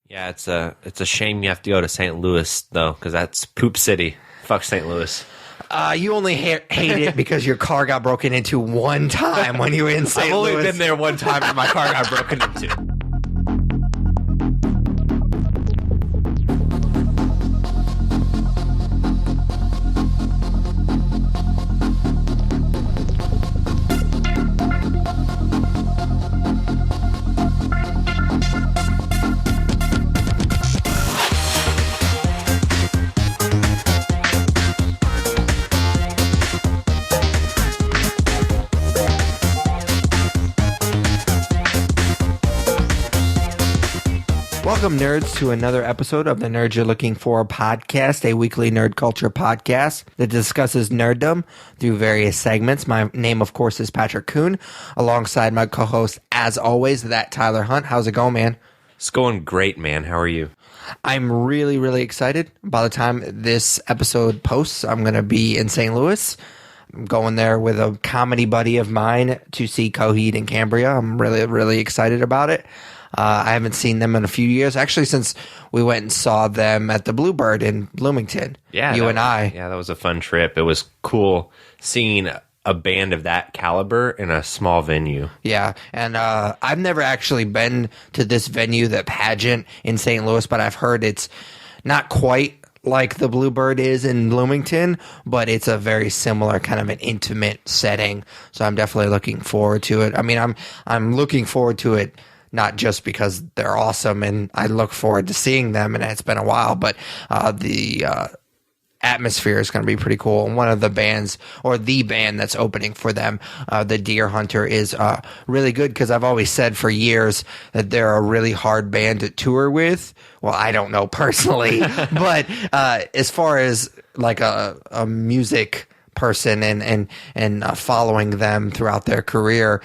Yeah, it's a shame you have to go to St. Louis though, because that's Poop City. Fuck St. Louis. You only hate it because your car got broken into one time when you were in St. Louis. I've only been there one time and my car got broken into. Welcome, nerds, to another episode of the Nerds You're Looking For podcast, a weekly nerd culture podcast that discusses nerddom through various segments. My name, of course, is Patrick Kuhn, alongside my co-host, as always, that Tyler Hunt. How's it going, man? It's going great, man. How are you? I'm really, really excited. By the time this episode posts, I'm going to be in St. Louis. I'm going there with a comedy buddy of mine to see Coheed and Cambria. I'm really, really excited about it. I haven't seen them in a few years, actually, since we went and saw them at the Bluebird in Bloomington. Yeah, you and I. Yeah, that was a fun trip. It was cool seeing a band of that caliber in a small venue. Yeah, and I've never actually been to this venue, the Pageant in St. Louis, but I've heard it's not quite like the Bluebird is in Bloomington, but it's a very similar kind of an intimate setting. So I'm definitely looking forward to it. I mean, I'm looking forward to it not just because they're awesome and I look forward to seeing them, and it's been a while, but the atmosphere is going to be pretty cool. And one of the bands, or the band that's opening for them, the Deer Hunter, is really good, because I've always said for years that they're a really hard band to tour with. Well, I don't know personally, but as far as like a music person and following them throughout their career,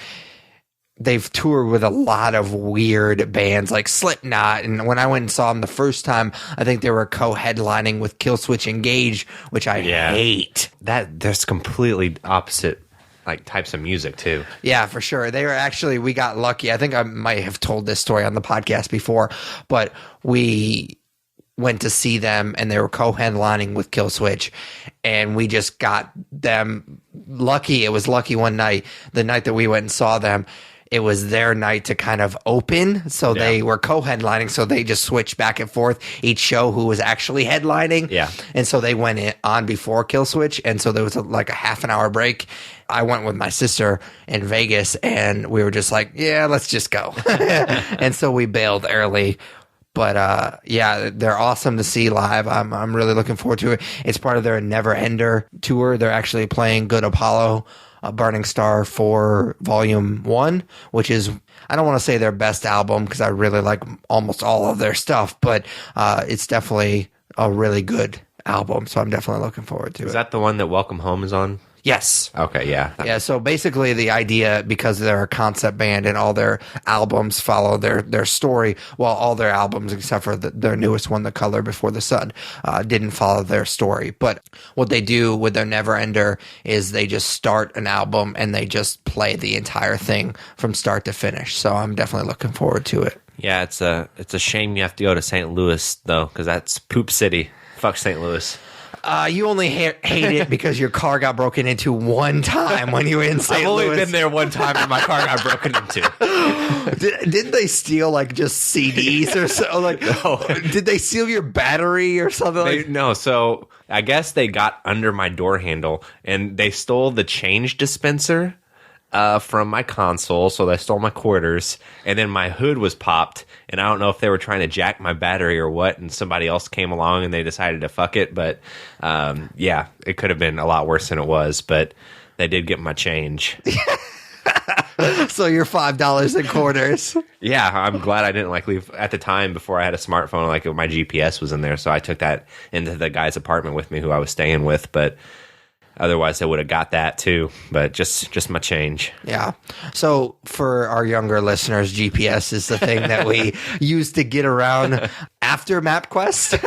they've toured with a lot of weird bands like Slipknot. And when I went and saw them the first time, I think they were co-headlining with Killswitch Engage, which I hate. There's completely opposite like types of music too. Yeah, for sure. They were actually, we got lucky. I think I might have told this story on the podcast before, but we went to see them and they were co-headlining with Killswitch, and we just got them lucky. It was lucky one night, the night that we went and saw them, it was their night to kind of open. So they were co-headlining. So they just switched back and forth each show who was actually headlining. Yeah. And so they went on before Killswitch. And so there was like a half an hour break. I went with my sister in Vegas and we were just like, yeah, let's just go. And so we bailed early. But yeah, they're awesome to see live. I'm really looking forward to it. It's part of their Never Ender tour. They're actually playing Good Apollo, Burning Star for Volume 1, which is, I don't want to say their best album because I really like almost all of their stuff, but it's definitely a really good album. So I'm definitely looking forward to it. Is that the one that Welcome Home is on? Yes. Okay, yeah. Yeah, so basically the idea, because they're a concept band and all their albums follow their story, well, all their albums except for their newest one, The Color Before the Sun, didn't follow their story. But what they do with their Never Ender is they just start an album and they just play the entire thing from start to finish. So I'm definitely looking forward to it. Yeah, it's a shame you have to go to St. Louis though, because that's Poop City. Fuck St. Louis. You only hate it because your car got broken into one time when you were in St. Louis. I've only been there one time and my car got broken into. Didn't they steal like just CDs or so? Like, No. Did they steal your battery or something? No, so I guess they got under my door handle and they stole the change dispenser from my console, so they stole my quarters, and then my hood was popped, and I don't know if they were trying to jack my battery or what, and somebody else came along and they decided to fuck it, but yeah, it could have been a lot worse than it was, but they did get my change. So your $5 in quarters. Yeah, I'm glad I didn't like leave at the time before I had a smartphone, like my GPS was in there, so I took that into the guy's apartment with me who I was staying with, but otherwise, I would have got that too, but just my change. Yeah. So for our younger listeners, GPS is the thing that we use to get around after MapQuest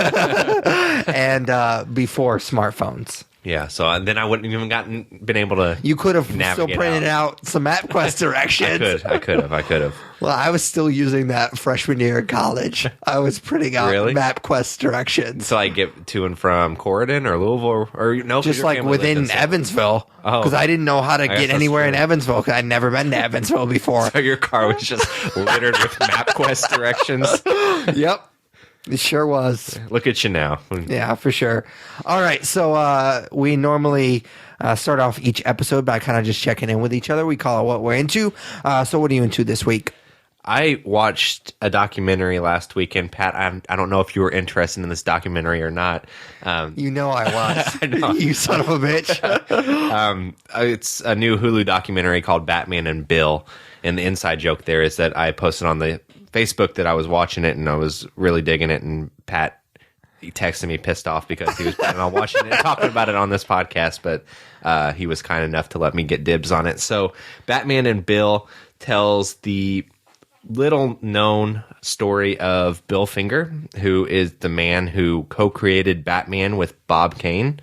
and before smartphones. Yeah, so then I wouldn't even been able to. You could have still navigate printed out some MapQuest directions. I could have. Well, I was still using that freshman year in college. I was printing out Really? MapQuest directions. So I get to and from Corydon or Louisville or no, 'cause Just your like family lived in within St. Evansville. Oh. Because I didn't know how to guess get that's anywhere in true. Evansville because I'd never been to Evansville before. So your car was just littered with MapQuest directions. Yep. It sure was. Look at you now. Yeah, for sure. All right. So we normally start off each episode by kind of just checking in with each other. We call it what we're into. So what are you into this week? I watched a documentary last weekend, Pat. I don't know if you were interested in this documentary or not. You know I was. I know. You son of a bitch. It's a new Hulu documentary called Batman and Bill. And the inside joke there is that I posted on the Facebook that I was watching it and I was really digging it. And Pat, he texted me pissed off because he was planning on watching it and talking about it on this podcast. But he was kind enough to let me get dibs on it. So Batman and Bill tells the little known story of Bill Finger, who is the man who co-created Batman with Bob Kane.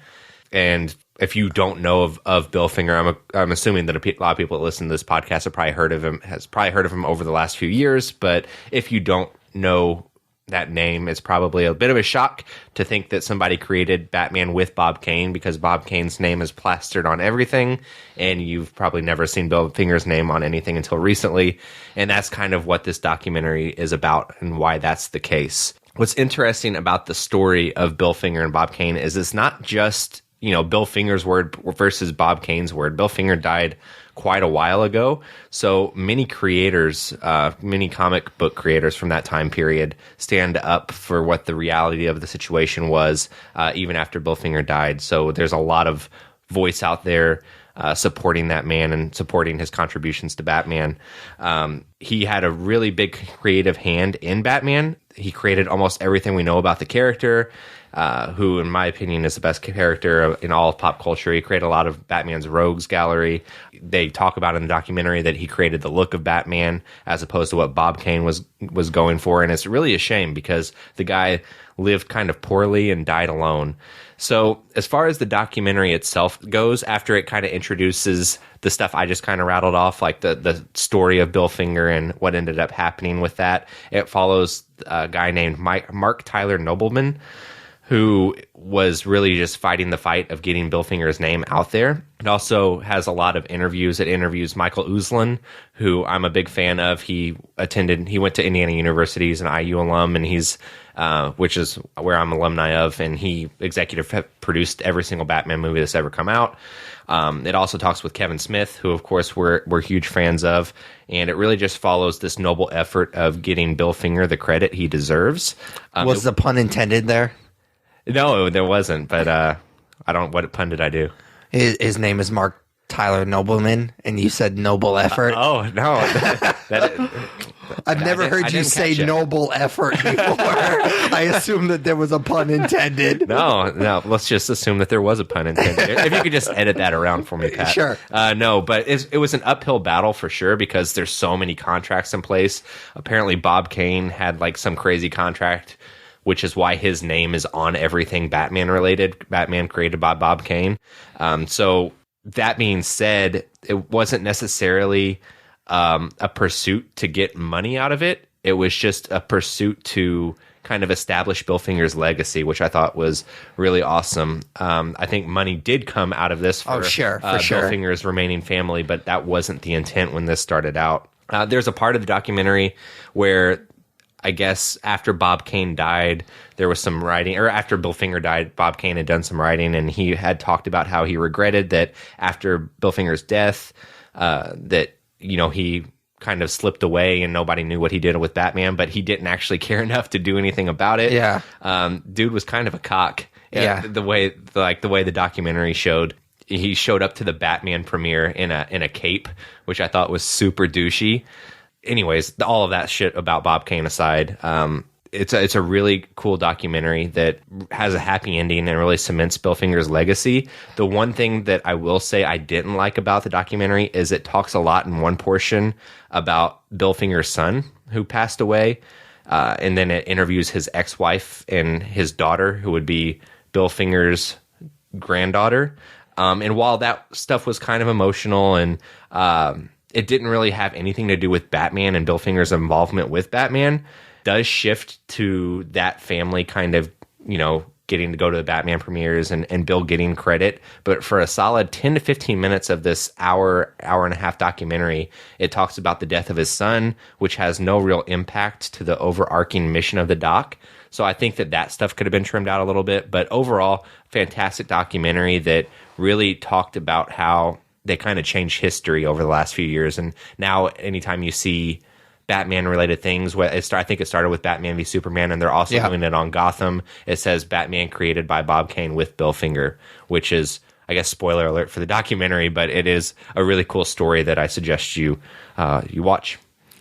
And if you don't know of Bill Finger, I'm assuming that a lot of people that listen to this podcast have probably heard of him over the last few years. But if you don't know that name, it's probably a bit of a shock to think that somebody created Batman with Bob Kane, because Bob Kane's name is plastered on everything, and you've probably never seen Bill Finger's name on anything until recently. And that's kind of what this documentary is about and why that's the case. What's interesting about the story of Bill Finger and Bob Kane is it's not just, Bill Finger's word versus Bob Kane's word. Bill Finger died quite a while ago. So many creators, many comic book creators from that time period stand up for what the reality of the situation was, even after Bill Finger died. So there's a lot of voice out there supporting that man and supporting his contributions to Batman. He had a really big creative hand in Batman. He created almost everything we know about the character, who, in my opinion, is the best character in all of pop culture. He created a lot of Batman's rogues gallery. They talk about in the documentary that he created the look of Batman as opposed to what Bob Kane was going for. And it's really a shame because the guy lived kind of poorly and died alone. So as far as the documentary itself goes, after it kind of introduces the stuff I just kind of rattled off, like the story of Bill Finger and what ended up happening with that, it follows a guy named Mark Tyler Nobleman, who was really just fighting the fight of getting Bill Finger's name out there. It also has a lot of interviews. It interviews Michael Uslan, who I'm a big fan of. He went to Indiana University, he's an IU alum, and he's, which is where I'm alumni of, and he executive produced every single Batman movie that's ever come out. It also talks with Kevin Smith, who of course we're huge fans of, and it really just follows this noble effort of getting Bill Finger the credit he deserves. Was the pun intended there? No, there wasn't, but what pun did I do? His name is Mark Tyler Nobleman, and you said noble effort. Oh, no. I've never heard you say noble effort before. I assume that there was a pun intended. No, let's just assume that there was a pun intended. If you could just edit that around for me, Pat. Sure. No, but it was an uphill battle for sure because there's so many contracts in place. Apparently, Bob Kane had like some crazy contract, which is why his name is on everything Batman related. Batman created by Bob Kane. So that being said, it wasn't necessarily a pursuit to get money out of it. It was just a pursuit to kind of establish Bill Finger's legacy, which I thought was really awesome. I think money did come out of this for, Bill Finger's remaining family, but that wasn't the intent when this started out. There's a part of the documentary where I guess after Bob Kane died, there was some writing, or after Bill Finger died, Bob Kane had done some writing, and he had talked about how he regretted that after Bill Finger's death, that, he kind of slipped away and nobody knew what he did with Batman, but he didn't actually care enough to do anything about it. Yeah. Dude was kind of a cock. Yeah. The way the documentary showed. He showed up to the Batman premiere in a cape, which I thought was super douchey. Anyways, all of that shit about Bob Kane aside, it's a really cool documentary that has a happy ending and really cements Bill Finger's legacy. The one thing that I will say I didn't like about the documentary is it talks a lot in one portion about Bill Finger's son who passed away, and then it interviews his ex-wife and his daughter, who would be Bill Finger's granddaughter. And while that stuff was kind of emotional and it didn't really have anything to do with Batman and Bill Finger's involvement with Batman, does shift to that family kind of, getting to go to the Batman premieres and Bill getting credit. But for a solid 10 to 15 minutes of this hour and a half documentary, it talks about the death of his son, which has no real impact to the overarching mission of the doc. So I think that stuff could have been trimmed out a little bit. But overall, fantastic documentary that really talked about how they kind of changed history over the last few years. And now anytime you see Batman-related things, I think it started with Batman v Superman, and they're also doing it on Gotham. It says Batman created by Bob Kane with Bill Finger, which is, I guess, spoiler alert for the documentary, but it is a really cool story that I suggest you watch.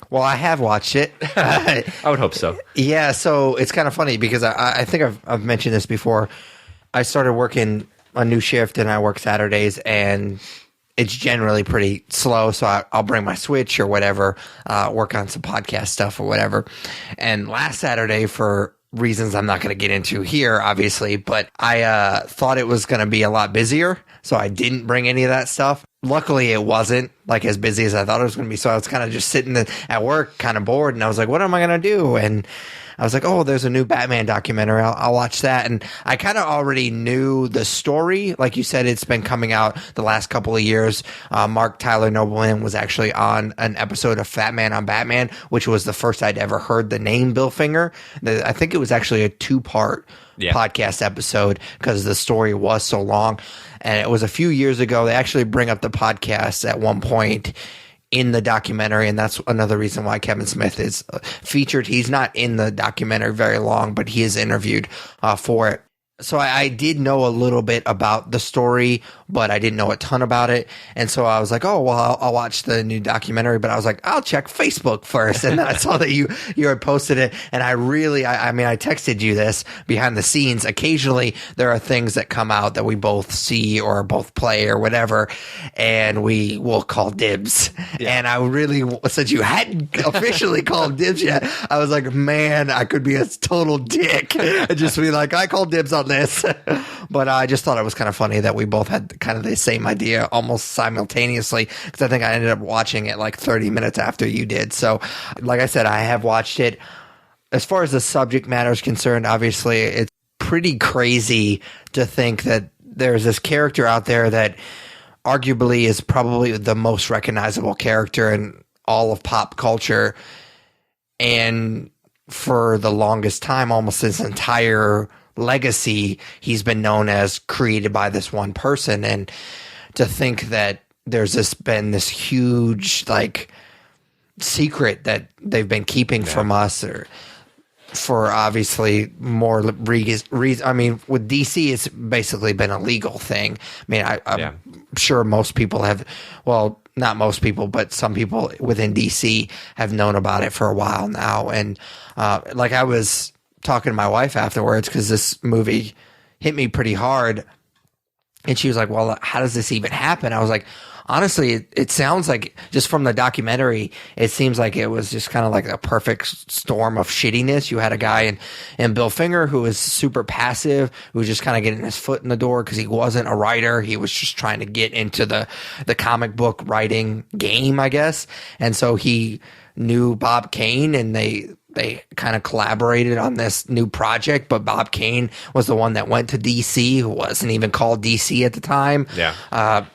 Well, I have watched it. I would hope so. Yeah, so it's kind of funny because I think I've mentioned this before. I started working a new shift, and I work Saturdays, and it's generally pretty slow, so I'll bring my Switch or whatever, work on some podcast stuff or whatever. And last Saturday, for reasons I'm not going to get into here, obviously, but I thought it was going to be a lot busier, so I didn't bring any of that stuff. Luckily, it wasn't like as busy as I thought it was going to be, so I was kind of just sitting at work, kind of bored, and I was like, what am I going to do? And I was like, oh, there's a new Batman documentary. I'll watch that. And I kind of already knew the story. Like you said, it's been coming out the last couple of years. Mark Tyler Nobleman was actually on an episode of Fat Man on Batman, which was the first I'd ever heard the name Bill Finger. I think it was actually a 2-part podcast episode because the story was so long. And it was a few years ago. They actually bring up the podcast at one point in the documentary, and that's another reason why Kevin Smith is featured. He's not in the documentary very long, but he is interviewed for it. So I did know a little bit about the story, but I didn't know a ton about it. And so I was like, oh, well, I'll watch the new documentary. But I was like, I'll check Facebook first. And then I saw that you had posted it. And I texted you this behind the scenes. Occasionally, there are things that come out that we both see or both play or whatever, and we will call dibs. Yeah. And I really, since you hadn't officially called dibs yet, I was like, man, I could be a total dick and just be like, I call dibs on this. But I just thought it was kind of funny that we both had kind of the same idea almost simultaneously, because I think I ended up watching it like 30 minutes after you did. So like I said, I have watched it. As far as the subject matter is concerned, obviously it's pretty crazy to think that there's this character out there that arguably is probably the most recognizable character in all of pop culture, and for the longest time, almost his entire legacy, he's been known as created by this one person. And to think that there's been this huge like secret that they've been keeping from us, or for obviously more reasons. I mean, with DC, it's basically been a legal thing. I mean, I'm sure most people have, well, not most people, but some people within DC have known about it for a while now. And like I was talking to my wife afterwards, because this movie hit me pretty hard, and she was like, well, how does this even happen? I was like, honestly, it sounds like, just from the documentary, it seems like it was just kind of like a perfect storm of shittiness. You had a guy in Bill Finger who was super passive, who was just kind of getting his foot in the door because he wasn't a writer. He was just trying to get into the comic book writing game, I guess. And so he knew Bob Kane, and they kind of collaborated on this new project, but Bob Kane was the one that went to DC, who wasn't even called DC at the time. Yeah.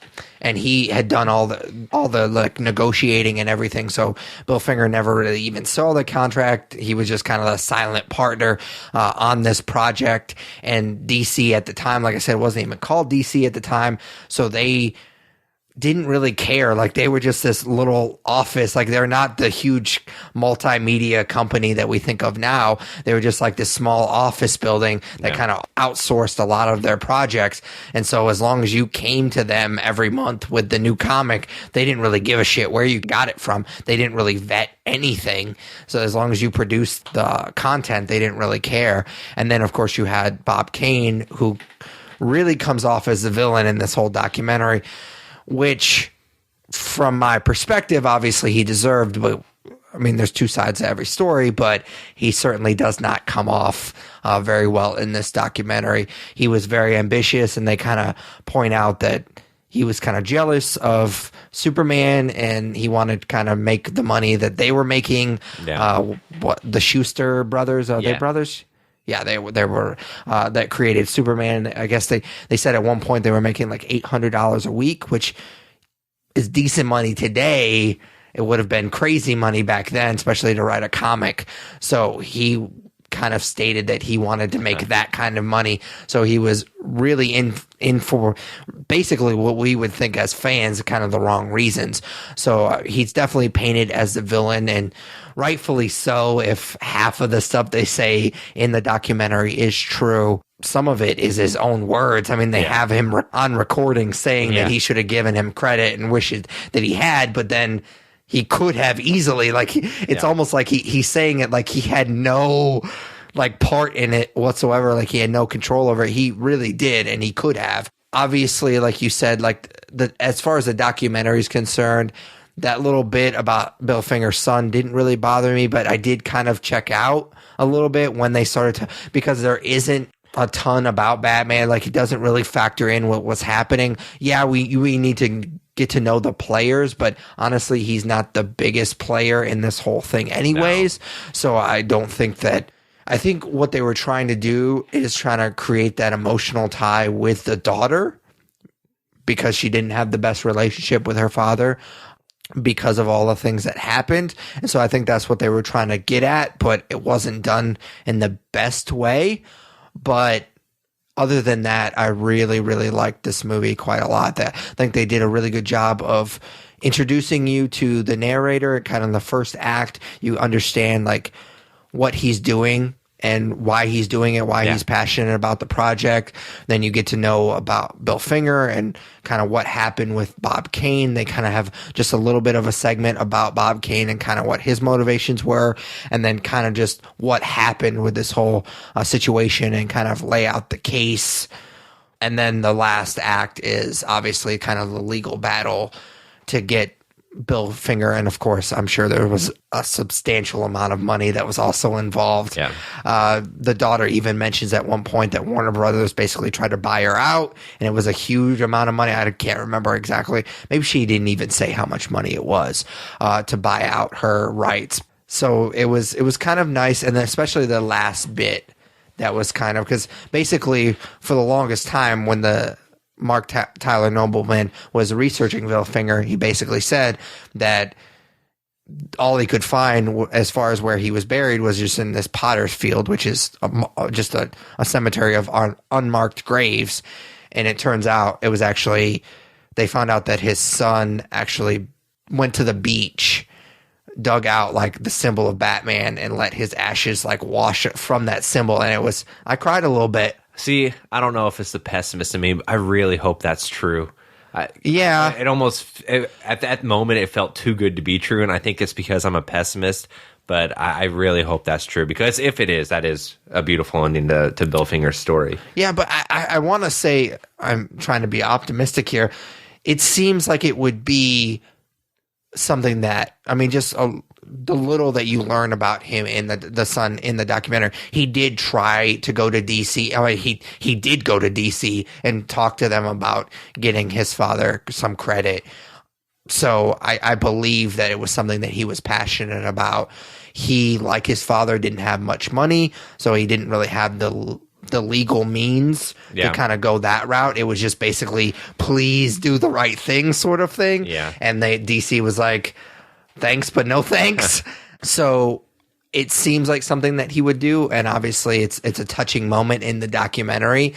And he had done all the like negotiating and everything. So Bill Finger never really even saw the contract. He was just kind of a silent partner on this project. And DC at the time, like I said, wasn't even called DC at the time. So they didn't really care. Like, they were just this little office. Like, they're not the huge multimedia company that we think of now. They were just like this small office building that kind of outsourced a lot of their projects. And so as long as you came to them every month with the new comic, they didn't really give a shit where you got it from. They didn't really vet anything. So as long as you produced the content, they didn't really care. And then, of course, you had Bob Kane, who really comes off as the villain in this whole documentary, which, from my perspective, obviously he deserved, but I mean, there's two sides to every story, but he certainly does not come off very well in this documentary. He was very ambitious, and they kind of point out that he was kind of jealous of Superman, and he wanted to kind of make the money that they were making. Yeah. What the Schuster brothers? Are they Yeah. brothers? Yeah, they were that created Superman. I guess they said at one point they were making like $800 a week, which is decent money today. It would have been crazy money back then, especially to write a comic. So he kind of stated that he wanted to make that kind of money. So he was really in for basically what we would think as fans, kind of the wrong reasons. So he's definitely painted as the villain, and rightfully so. If half of the stuff they say in the documentary is true, some of it is his own words. I mean, they have him on recording saying that he should have given him credit and wishes that he had, but then he could have easily, like, it's almost like he's saying it like he had no like part in it whatsoever, like he had no control over it. He really did, and he could have. Obviously, like you said, like as far as the documentary is concerned, that little bit about Bill Finger's son didn't really bother me, but I did kind of check out a little bit when they started to, because there isn't a ton about Batman. Like, it doesn't really factor in what was happening. Yeah, we need to get to know the players, but honestly, he's not the biggest player in this whole thing anyways. No. So I don't think that, I think what they were trying to do is trying to create that emotional tie with the daughter, because she didn't have the best relationship with her father because of all the things that happened. And so I think that's what they were trying to get at, but it wasn't done in the best way. But other than that, I really, really liked this movie quite a lot. I think they did a really good job of introducing you to the narrator. Kind of in the first act, you understand like what he's doing and why he's doing it, why he's passionate about the project. Then you get to know about Bill Finger and kind of what happened with Bob Kane. They kind of have just a little bit of a segment about Bob Kane and kind of what his motivations were, and then kind of just what happened with this whole situation and kind of lay out the case. And then the last act is obviously kind of the legal battle to get Bill Finger, and of course, I'm sure there was a substantial amount of money that was also involved. Yeah. The daughter even mentions at one point that Warner Brothers basically tried to buy her out, and it was a huge amount of money. I can't remember exactly. Maybe she didn't even say how much money it was to buy out her rights. So it was kind of nice, and especially the last bit that was kind of, because basically for the longest time when the Mark Tyler Nobleman was researching Bill Finger, he basically said that all he could find as far as where he was buried was just in this potter's field, which is just a cemetery of unmarked graves. And it turns out it was actually, they found out that his son actually went to the beach, dug out like the symbol of Batman, and let his ashes like wash from that symbol. And it was, I cried a little bit. See, I don't know if it's the pessimist in me, but I really hope that's true. It almost, at that moment, it felt too good to be true, and I think it's because I'm a pessimist, but I really hope that's true, because if it is, that is a beautiful ending to Bill Finger's story. Yeah, but I want to say, I'm trying to be optimistic here, it seems like it would be something that, I mean, just the little that you learn about him in the son in the documentary, he did try to go to DC. I mean, he did go to DC and talk to them about getting his father some credit. So I believe that it was something that he was passionate about. He, like his father, didn't have much money, so he didn't really have the legal means to kind of go that route. It was just basically, please do the right thing sort of thing. Yeah. And DC was like, thanks, but no thanks. So it seems like something that he would do. And obviously it's a touching moment in the documentary.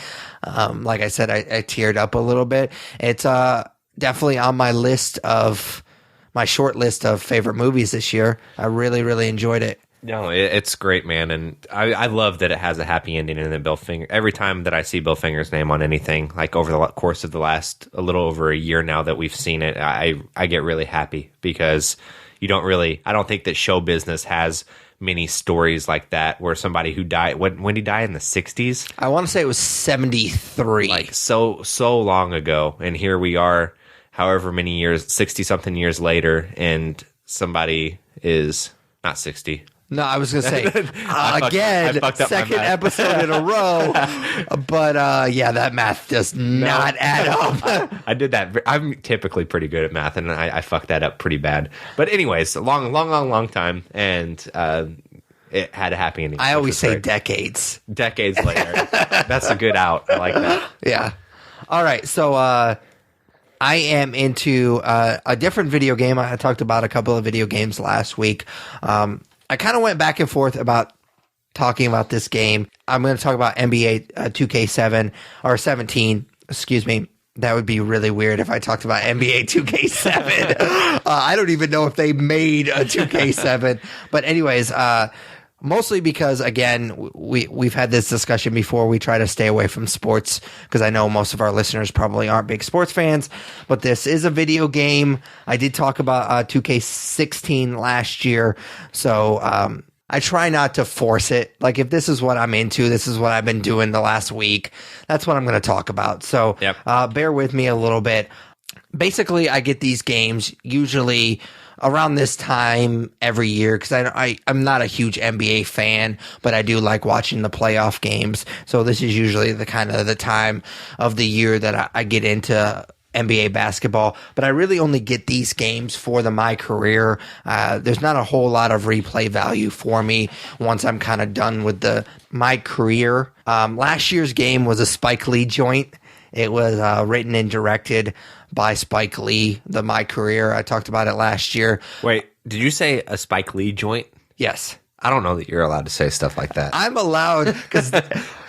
Like I said, I teared up a little bit. It's definitely on my my short list of favorite movies this year. I really, really enjoyed it. No, it's great, man. And I love that it has a happy ending. And then Bill Finger, every time that I see Bill Finger's name on anything, like over the course of the last a little over a year now that we've seen it, I get really happy, because I don't think that show business has many stories like that, where somebody who died, when did he die, in the 60s? I want to say it was 73. Like so long ago. And here we are, however many years, 60 something years later, and somebody is Not 60. No, I was going to say, I fucked up my second math. episode in a row. But yeah, that math does not add up. I did that. I'm typically pretty good at math, and I fucked that up pretty bad. But anyways, long time, and it had a happy ending. I always say great. decades. Decades later. That's a good out. I like that. Yeah. All right. So I am into a different video game. I talked about a couple of video games last week. I kind of went back and forth about talking about this game. I'm going to talk about NBA 2K7 or 17. Excuse me. That would be really weird if I talked about NBA 2K7. I don't even know if they made a 2K7. But anyways, mostly because, again, we've had this discussion before. We try to stay away from sports because I know most of our listeners probably aren't big sports fans. But this is a video game. I did talk about 2K16 last year. So I try not to force it. Like, if this is what I'm into, this is what I've been doing the last week, that's what I'm going to talk about. So bear with me a little bit. Basically, I get these games usually around this time every year because I'm not a huge NBA fan, but I do like watching the playoff games. So this is usually the kind of the time of the year that I get into NBA basketball, but I really only get these games for my career. There's not a whole lot of replay value for me once I'm kind of done with my career. Last year's game was a Spike Lee joint. It was written and directed by Spike Lee, My Career. I talked about it last year. Wait, did you say a Spike Lee joint? Yes. I don't know that you're allowed to say stuff like that. I'm allowed because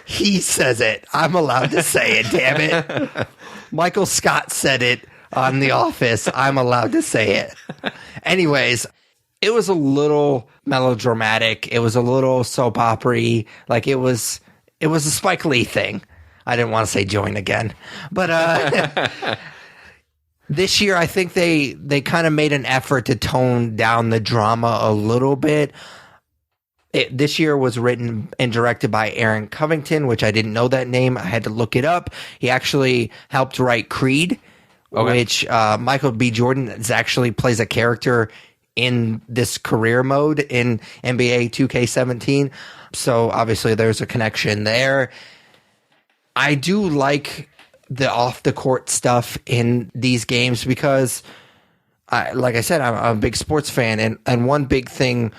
he says it. I'm allowed to say it, damn it. Michael Scott said it on The Office. I'm allowed to say it. Anyways, it was a little melodramatic. It was a little soap opera-y. Like, it was a Spike Lee thing. I didn't want to say join again. But this year, I think they kind of made an effort to tone down the drama a little bit. This year was written and directed by Aaron Covington, which I didn't know that name. I had to look it up. He actually helped write Creed, which Michael B. Jordan actually plays a character in this career mode in NBA 2K17. So obviously there's a connection there. I do like the off-the-court stuff in these games because, like I said, I'm a big sports fan, and one big thing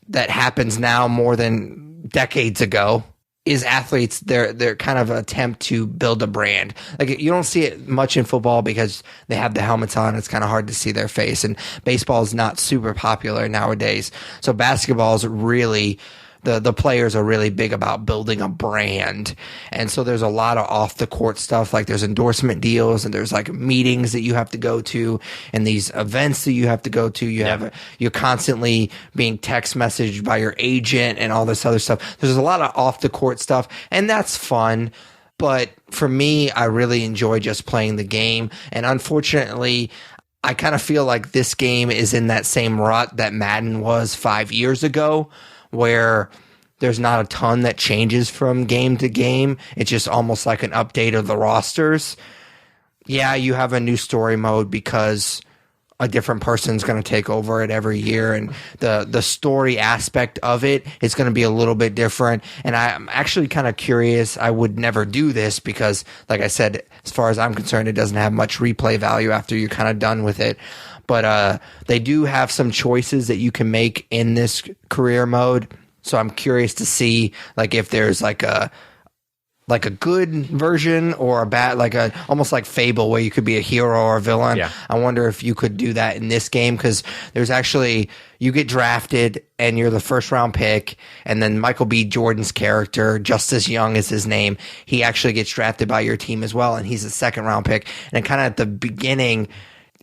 that happens now more than decades ago is athletes, their kind of attempt to build a brand. Like, you don't see it much in football because they have the helmets on. It's kind of hard to see their face, and baseball is not super popular nowadays. So basketball is really... The players are really big about building a brand. And so there's a lot of off the court stuff. Like, there's endorsement deals, and there's like meetings that you have to go to, and these events that you have to go to. You're constantly being text messaged by your agent and all this other stuff. There's a lot of off the court stuff, and that's fun. But for me, I really enjoy just playing the game. And unfortunately, I kind of feel like this game is in that same rut that Madden was 5 years ago, where there's not a ton that changes from game to game. It's just almost like an update of the rosters. Yeah, you have a new story mode because a different person's going to take over it every year, and the story aspect of it is going to be a little bit different. And I'm actually kind of curious. I would never do this because, like I said, as far as I'm concerned, it doesn't have much replay value after you're kind of done with it. But they do have some choices that you can make in this career mode. So I'm curious to see, like, if there's like a good version or a bad, almost like Fable, where you could be a hero or a villain. Yeah. I wonder if you could do that in this game, because there's actually, you get drafted and you're the first round pick, and then Michael B. Jordan's character, Justice Young is his name, he actually gets drafted by your team as well, and he's a second round pick. And kind of at the beginning,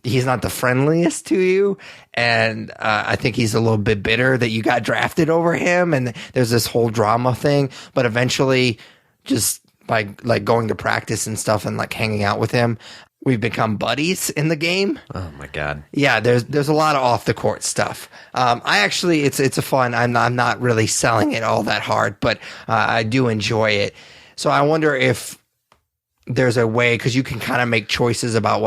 he's not the friendliest to you, and I think he's a little bit bitter that you got drafted over him, and there's this whole drama thing. But eventually, just by like going to practice and stuff and like hanging out with him, we've become buddies in the game. Oh my god! Yeah, there's a lot of off the court stuff. I actually, it's a fun. I'm not really selling it all that hard, but I do enjoy it. So I wonder if there's a way, because you can kind of make choices about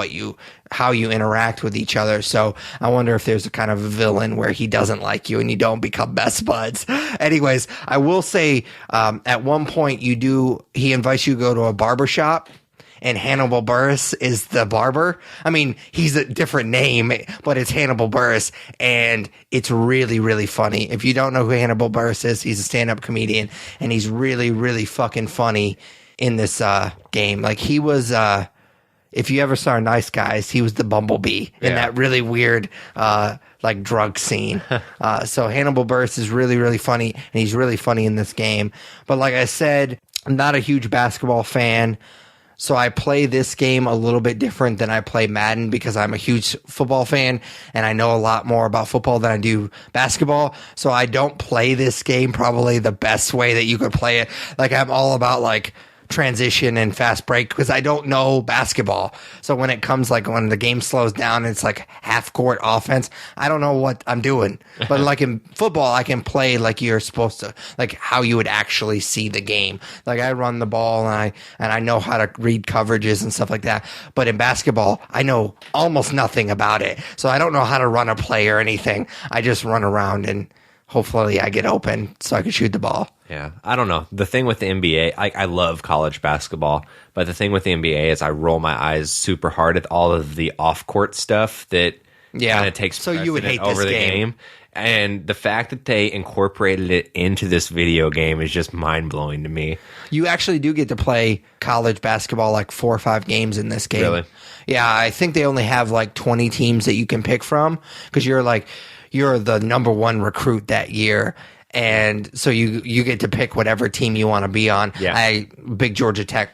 how you interact with each other. So I wonder if there's a kind of a villain where he doesn't like you and you don't become best buds. Anyways, I will say at one point he invites you to go to a barber shop. And Hannibal Buress is the barber. I mean, he's a different name, but it's Hannibal Buress, and it's really, really funny. If you don't know who Hannibal Buress is, he's a stand-up comedian, and he's really, really fucking funny in this game. Like, he was, if you ever saw Nice Guys, he was the Bumblebee in that really weird, like, drug scene. So Hannibal Buress is really, really funny, and he's really funny in this game. But like I said, I'm not a huge basketball fan. So I play this game a little bit different than I play Madden because I'm a huge football fan and I know a lot more about football than I do basketball. So I don't play this game probably the best way that you could play it. Like, I'm all about like transition and fast break because I don't know basketball. So when it comes, like, when the game slows down and it's like half court offense, I don't know what I'm doing. But like in football, I can play like you're supposed to, like how you would actually see the game. Like, I run the ball and I know how to read coverages and stuff like that. But in basketball, I know almost nothing about it. So I don't know how to run a play or anything. I just run around and hopefully I get open so I can shoot the ball. Yeah, I don't know. The thing with the NBA, I love college basketball, but the thing with the NBA is I roll my eyes super hard at all of the off-court stuff that kind of takes so you would hate over this the game. And the fact that they incorporated it into this video game is just mind-blowing to me. You actually do get to play college basketball like 4 or 5 games in this game. Really? Yeah, I think they only have like 20 teams that you can pick from because you're the number one recruit that year. And so you get to pick whatever team you want to be on. Yeah. Big Georgia Tech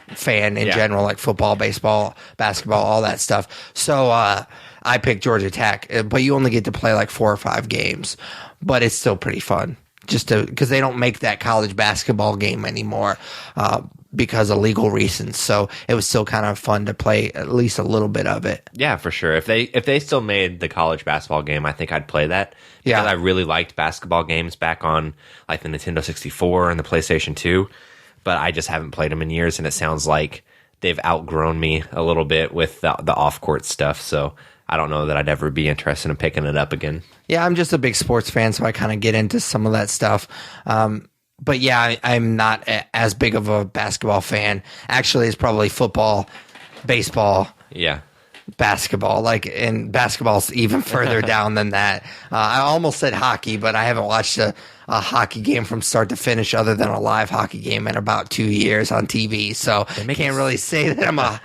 fan in general, like football, baseball, basketball, all that stuff. So I picked Georgia Tech, but you only get to play like 4 or 5 games. But it's still pretty fun because they don't make that college basketball game anymore because of legal reasons. So it was still kind of fun to play at least a little bit of it. Yeah, for sure. If they still made the college basketball game, I think I'd play that. Because I really liked basketball games back on like the Nintendo 64 and the PlayStation 2. But I just haven't played them in years, and it sounds like they've outgrown me a little bit with the off-court stuff. So I don't know that I'd ever be interested in picking it up again. Yeah, I'm just a big sports fan, so I kind of get into some of that stuff. But yeah, I'm not as big of a basketball fan. Actually, it's probably football, baseball, basketball. And basketball's even further down than that. I almost said hockey, but I haven't watched a hockey game from start to finish other than a live hockey game in about 2 years on TV. So I can't really say that I'm a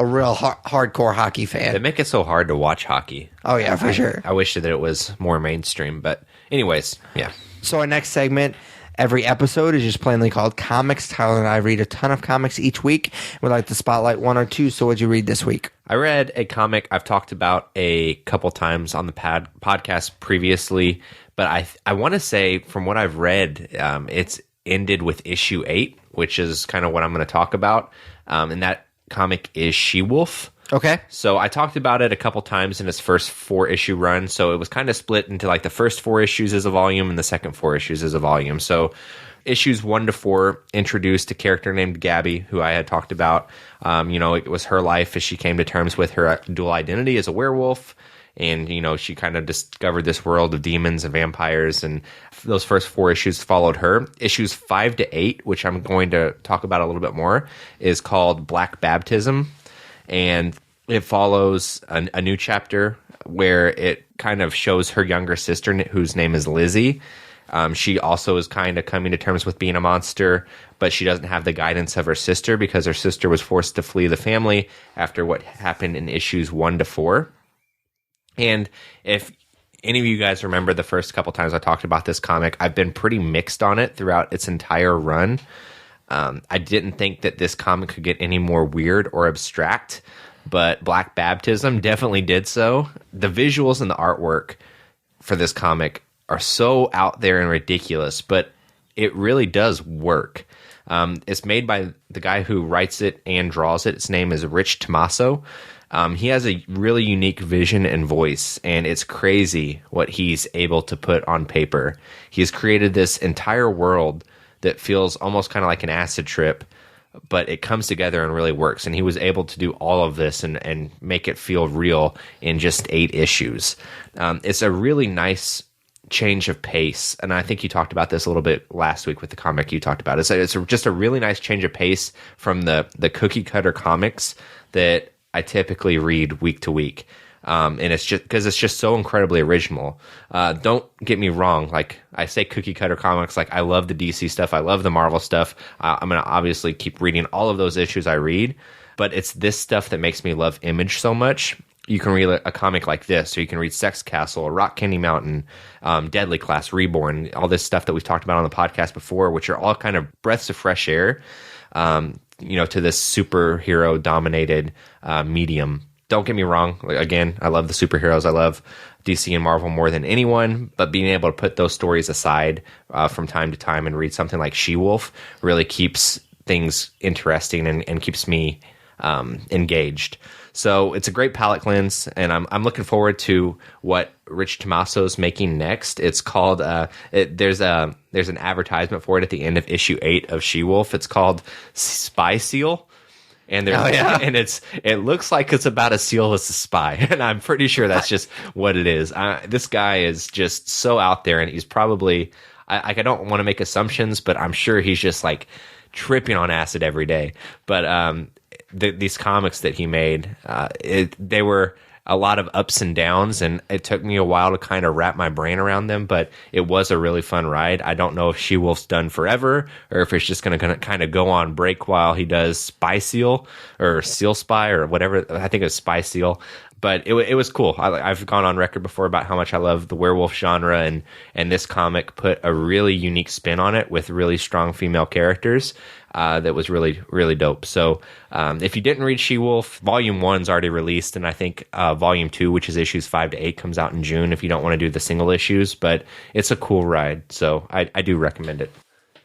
real hardcore hockey fan. They make it so hard to watch hockey. Oh, yeah, for sure. I wish that it was more mainstream. But anyways, yeah. So our next segment, every episode is just plainly called Comics. Tyler and I read a ton of comics each week. We'd like to spotlight one or two. So what'd you read this week? I read a comic I've talked about a couple times on the podcast previously, but I want to say from what I've read, it's ended with issue 8, which is kind of what I'm going to talk about. And that comic is She-Wolf. Okay. So I talked about it a couple times in its first 4-issue run. So it was kind of split into like the first 4 issues as a volume and the second 4 issues as a volume. So issues 1 to 4 introduced a character named Gabby, who I had talked about. It was her life as she came to terms with her dual identity as a werewolf. And, she kind of discovered this world of demons and vampires. And those first 4 issues followed her. Issues 5 to 8, which I'm going to talk about a little bit more, is called Black Baptism. And it follows a new chapter where it kind of shows her younger sister, whose name is Lizzie. She also is kind of coming to terms with being a monster, but she doesn't have the guidance of her sister because her sister was forced to flee the family after what happened in issues 1 to 4. And if any of you guys remember the first couple times I talked about this comic, I've been pretty mixed on it throughout its entire run. I didn't think that this comic could get any more weird or abstract, but Black Baptism definitely did so. The visuals and the artwork for this comic are so out there and ridiculous, but it really does work. It's made by the guy who writes it and draws it. His name is Rich Tommaso. He has a really unique vision and voice, and it's crazy what he's able to put on paper. He's created this entire world that feels almost kind of like an acid trip but it comes together and really works. And he was able to do all of this and make it feel real in just 8 issues. It's a really nice change of pace, and I think you talked about this a little bit last week with the comic you talked about. It's just a really nice change of pace from the cookie cutter comics that I typically read week to week. And it's just because it's just so incredibly original. Don't get me wrong. Like I say cookie cutter comics, like I love the DC stuff. I love the Marvel stuff. I'm going to obviously keep reading all of those issues I read, but it's this stuff that makes me love Image so much. You can read a comic like this, or you can read Sex Castle, or Rock Candy Mountain, Deadly Class, Reborn, all this stuff that we've talked about on the podcast before, which are all kind of breaths of fresh air, to this superhero dominated medium. Don't get me wrong. Again, I love the superheroes. I love DC and Marvel more than anyone, but being able to put those stories aside from time to time and read something like She-Wolf really keeps things interesting and keeps me engaged. So it's a great palate cleanse, and I'm looking forward to what Rich Tommaso's making next. It's called there's an advertisement for it at the end of issue 8 of She-Wolf. It's called Spy Seal. And and it looks like it's about a seal as a spy, and I'm pretty sure that's just what it is. This guy is just so out there, and he's probably I don't want to make assumptions, but I'm sure he's just like tripping on acid every day. But these comics that he made, they were a lot of ups and downs, and it took me a while to kind of wrap my brain around them, but it was a really fun ride. I don't know if She-Wolf's done forever, or if it's just going to kind of go on break while he does Spy Seal, or Seal Spy, or whatever. I think it was Spy Seal. But it was cool. I've gone on record before about how much I love the werewolf genre, and this comic put a really unique spin on it with really strong female characters. That was really, really dope. So if you didn't read She-Wolf, Volume 1's already released, and I think Volume 2, which is issues 5 to 8, comes out in June if you don't want to do the single issues. But it's a cool ride, so I do recommend it.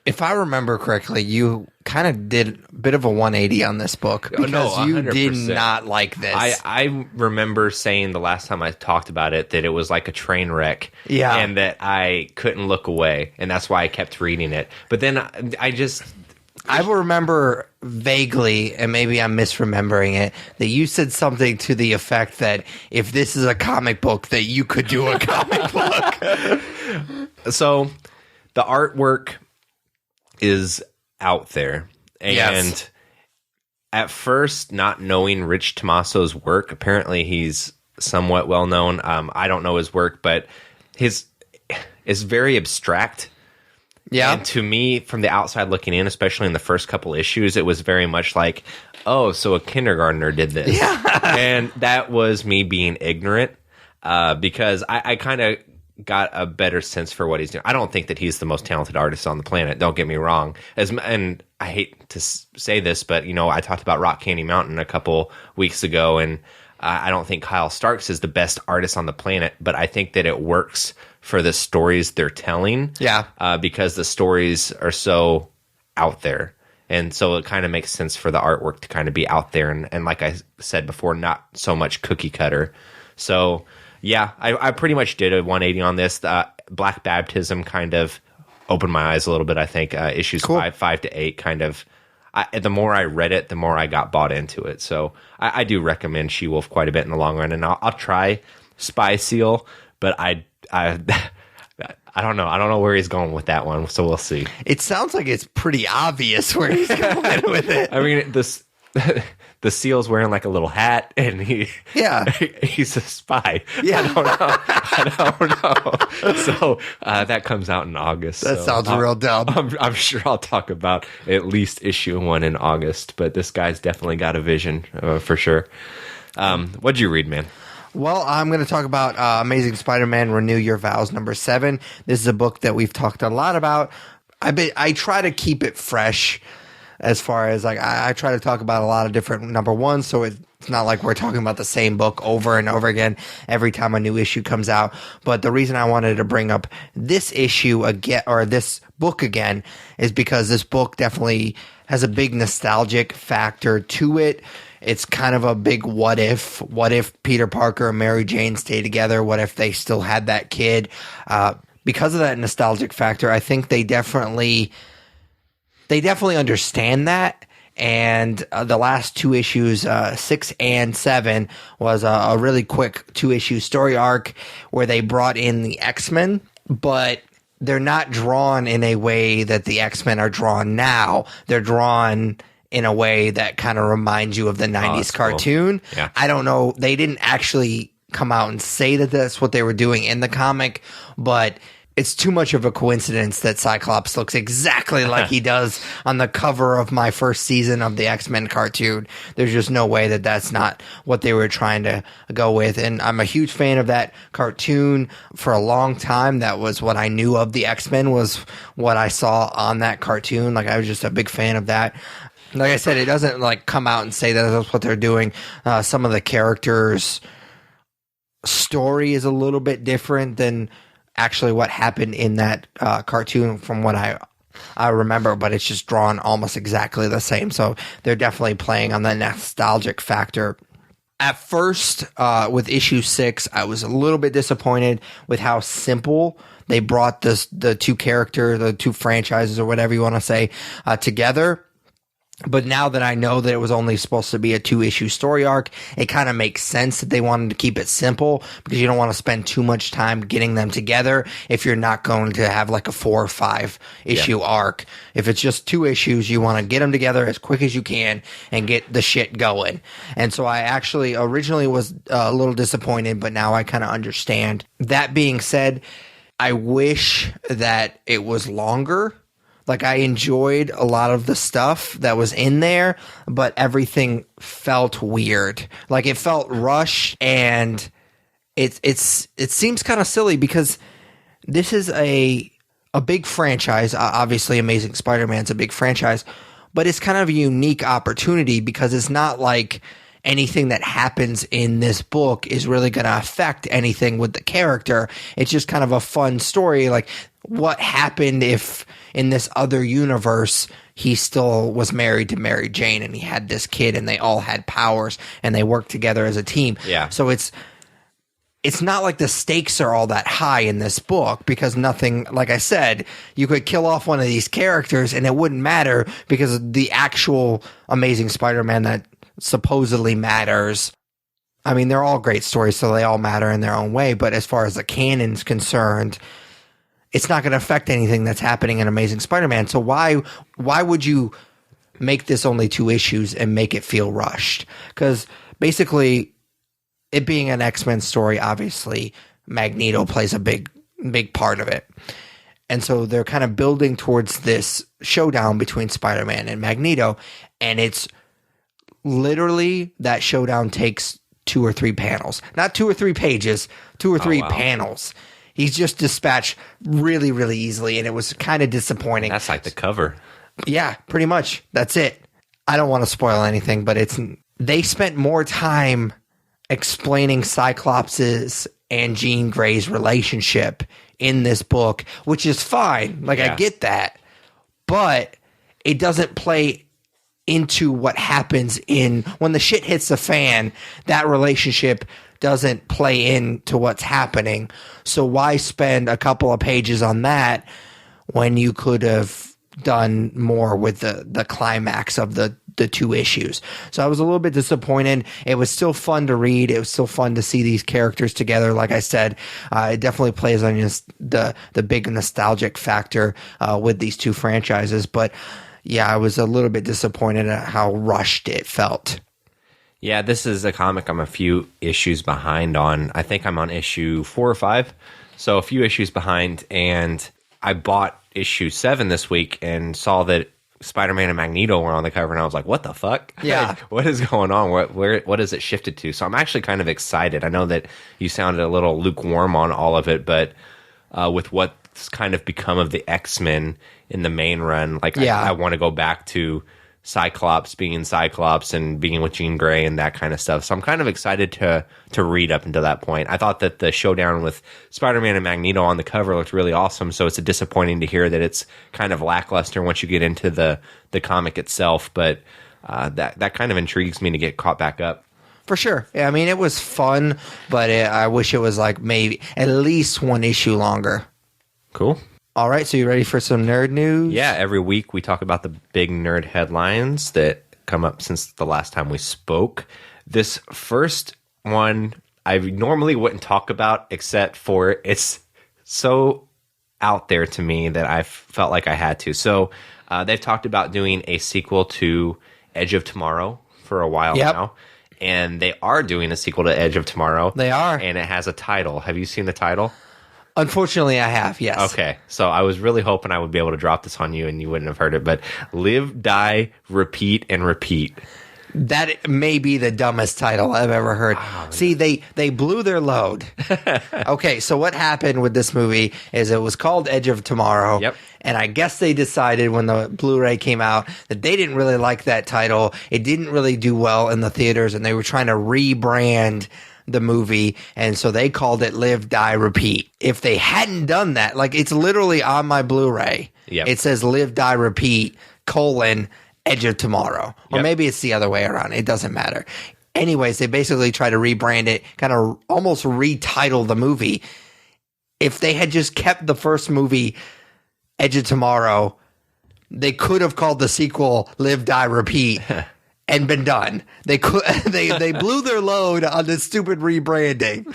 If I remember correctly, you kind of did a bit of a 180 on this book because you did not like this. I remember saying the last time I talked about it that it was like a train wreck, and that I couldn't look away, and that's why I kept reading it. But then I remember vaguely, and maybe I'm misremembering it, that you said something to the effect that if this is a comic book, that you could do a comic book. So the artwork is out there. And at first, not knowing Rich Tommaso's work, apparently he's somewhat well known. I don't know his work, but his is very abstract. Yeah. And to me, from the outside looking in, especially in the first couple issues, it was very much like, oh, so a kindergartner did this. Yeah. And that was me being ignorant because I kind of got a better sense for what he's doing. I don't think that he's the most talented artist on the planet. Don't get me wrong. And I hate to say this, but, I talked about Rock Candy Mountain a couple weeks ago, and I don't think Kyle Starks is the best artist on the planet, but I think that it works for the stories they're telling. Yeah. Because the stories are so out there. And so it kind of makes sense for the artwork to kind of be out there. And like I said before, not so much cookie cutter. So, yeah, I pretty much did a 180 on this. Black Baptism kind of opened my eyes a little bit, I think. Issues 5 to 8 kind of. The more I read it, the more I got bought into it. So I do recommend She-Wolf quite a bit in the long run. And I'll try Spy Seal, but I don't know. I don't know where he's going with that one, so we'll see. It sounds like it's pretty obvious where he's going with it. I mean, the seal's wearing like a little hat, and he's a spy. Yeah, I don't know. So that comes out in August. That sounds real dumb. I'm sure I'll talk about at least issue 1 in August, but this guy's definitely got a vision for sure. What'd you read, man? Well, I'm going to talk about Amazing Spider-Man Renew Your Vows #7. This is a book that we've talked a lot about. I try to keep it fresh as far as like I try to talk about a lot of different #1s, so it's not like we're talking about the same book over and over again every time a new issue comes out. But the reason I wanted to bring up this issue again, or this book again, is because this book definitely has a big nostalgic factor to it. It's kind of a big what if. What if Peter Parker and Mary Jane stay together? What if they still had that kid? Because of that nostalgic factor, I think they definitely understand that, And the last 2 issues, 6 and 7, was a really quick 2-issue story arc where they brought in the X-Men, but they're not drawn in a way that the X-Men are drawn now. They're drawn in a way that kind of reminds you of the 90s cartoon. Cool. Yeah. I don't know. They didn't actually come out and say that that's what they were doing in the comic, but it's too much of a coincidence that Cyclops looks exactly like he does on the cover of my first season of the X-Men cartoon. There's just no way that that's not what they were trying to go with. And I'm a huge fan of that cartoon. For a long time, that was what I knew of the X-Men, was what I saw on that cartoon. Like, I was just a big fan of that. Like I said, it doesn't like come out and say that that's what they're doing. Some of the characters' story is a little bit different than actually what happened in that cartoon from what I remember, but it's just drawn almost exactly the same. So they're definitely playing on the nostalgic factor. At first, with issue 6, I was a little bit disappointed with how simple they brought the 2 characters, the 2 franchises, or whatever you want to say, together. But now that I know that it was only supposed to be a 2-issue story arc, it kind of makes sense that they wanted to keep it simple, because you don't want to spend too much time getting them together if you're not going to have like a 4 or 5 issue arc. If it's just 2 issues, you want to get them together as quick as you can and get the shit going. And so I actually originally was a little disappointed, but now I kind of understand. That being said, I wish that it was longer. Like, I enjoyed a lot of the stuff that was in there, but everything felt weird. Like, it felt rushed, and it seems kind of silly, because this is a big franchise. Obviously, Amazing Spider-Man's a big franchise, but it's kind of a unique opportunity, because it's not like anything that happens in this book is really going to affect anything with the character. It's just kind of a fun story. Like, what happened if in this other universe he still was married to Mary Jane and he had this kid and they all had powers and they worked together as a team. Yeah. So it's not like the stakes are all that high in this book, because nothing, like I said, you could kill off one of these characters and it wouldn't matter, because the actual Amazing Spider-Man that supposedly matters, I mean, they're all great stories, so they all matter in their own way. But as far as the canon's concerned, it's not going to affect anything that's happening in Amazing Spider-Man. So why would you make this only 2 issues and make it feel rushed? Because basically, it being an X-Men story, obviously, Magneto plays a big part of it. And so they're kind of building towards this showdown between Spider-Man and Magneto. And it's literally, that showdown takes 2 or 3 panels. Not 2 or 3 pages, 2 or 3 panels. He's just dispatched really, really easily, and it was kind of disappointing. That's like the cover. Yeah, pretty much. That's it. I don't want to spoil anything, but they spent more time explaining Cyclops's and Jean Grey's relationship in this book, which is fine. Like, I get that. But it doesn't play into what happens when the shit hits the fan. That relationship doesn't play into what's happening. So why spend a couple of pages on that when you could have done more with the climax of the 2 issues? So I was a little bit disappointed. It was still fun to read. It was still fun to see these characters together. Like I said, it definitely plays on the big nostalgic factor with these 2 franchises. But yeah, I was a little bit disappointed at how rushed it felt. Yeah, this is a comic I'm a few issues behind on. I think I'm on issue 4 or 5, so a few issues behind. And I bought issue 7 this week and saw that Spider-Man and Magneto were on the cover, and I was like, what the fuck? Yeah. Like, what is going on? What has it shifted to? So I'm actually kind of excited. I know that you sounded a little lukewarm on all of it, but with what's kind of become of the X-Men in the main run, like, I want to go back to Cyclops being Cyclops and being with Jean Grey and that kind of stuff. So I'm kind of excited to read up until that point. I thought that the showdown with Spider-Man and Magneto on the cover looked really awesome, so it's disappointing to hear that it's kind of lackluster once you get into the comic itself, but that kind of intrigues me to get caught back up. For sure. Yeah, I mean, it was fun, but I wish it was like maybe at least 1 issue longer. Cool. All right, so you ready for some nerd news? Yeah, every week we talk about the big nerd headlines that come up since the last time we spoke. This first one I normally wouldn't talk about, except for it's so out there to me that I felt like I had to. So they've talked about doing a sequel to Edge of Tomorrow for a while now. And they are doing a sequel to Edge of Tomorrow. They are. And it has a title. Have you seen the title? Unfortunately, I have, yes. Okay. So I was really hoping I would be able to drop this on you and you wouldn't have heard it. But Live, Die, Repeat, and Repeat. That may be the dumbest title I've ever heard. Oh, see, they blew their load. Okay, so what happened with this movie is it was called Edge of Tomorrow. Yep. And I guess they decided when the Blu-ray came out that they didn't really like that title. It didn't really do well in the theaters, and they were trying to rebrand the movie, and so they called it Live, Die, Repeat. If they hadn't done that, like it's literally on my Blu-ray. Yep. It says Live, Die, Repeat, Edge of Tomorrow. Or maybe it's the other way around. It doesn't matter. Anyways, they basically try to rebrand it, kind of almost retitle the movie. If they had just kept the first movie, Edge of Tomorrow, they could have called the sequel Live, Die, Repeat and been done. They blew their load on this stupid rebranding.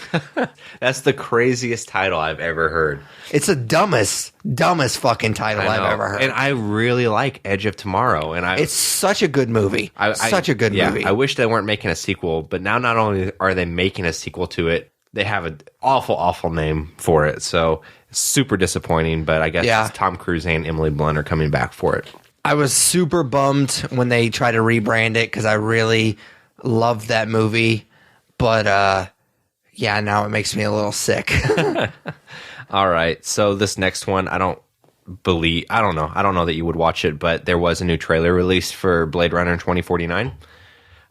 That's the craziest title I've ever heard. It's the dumbest fucking title I've ever heard. And I really like Edge of Tomorrow. And it's such a good movie. Such a good movie. I wish they weren't making a sequel, but now not only are they making a sequel to it, they have an awful name for it. So super disappointing, but I guess Tom Cruise and Emily Blunt are coming back for it. I was super bummed when they tried to rebrand it because I really loved that movie. But now it makes me a little sick. All right. So this next one, I don't know that you would watch it, but there was a new trailer released for Blade Runner 2049.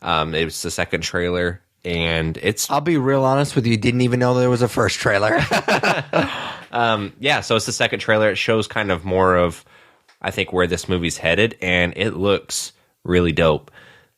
It was the second trailer, and I'll be real honest with you, didn't even know there was a first trailer. So it's the second trailer. It shows kind of more of, I think, where this movie's headed, and it looks really dope.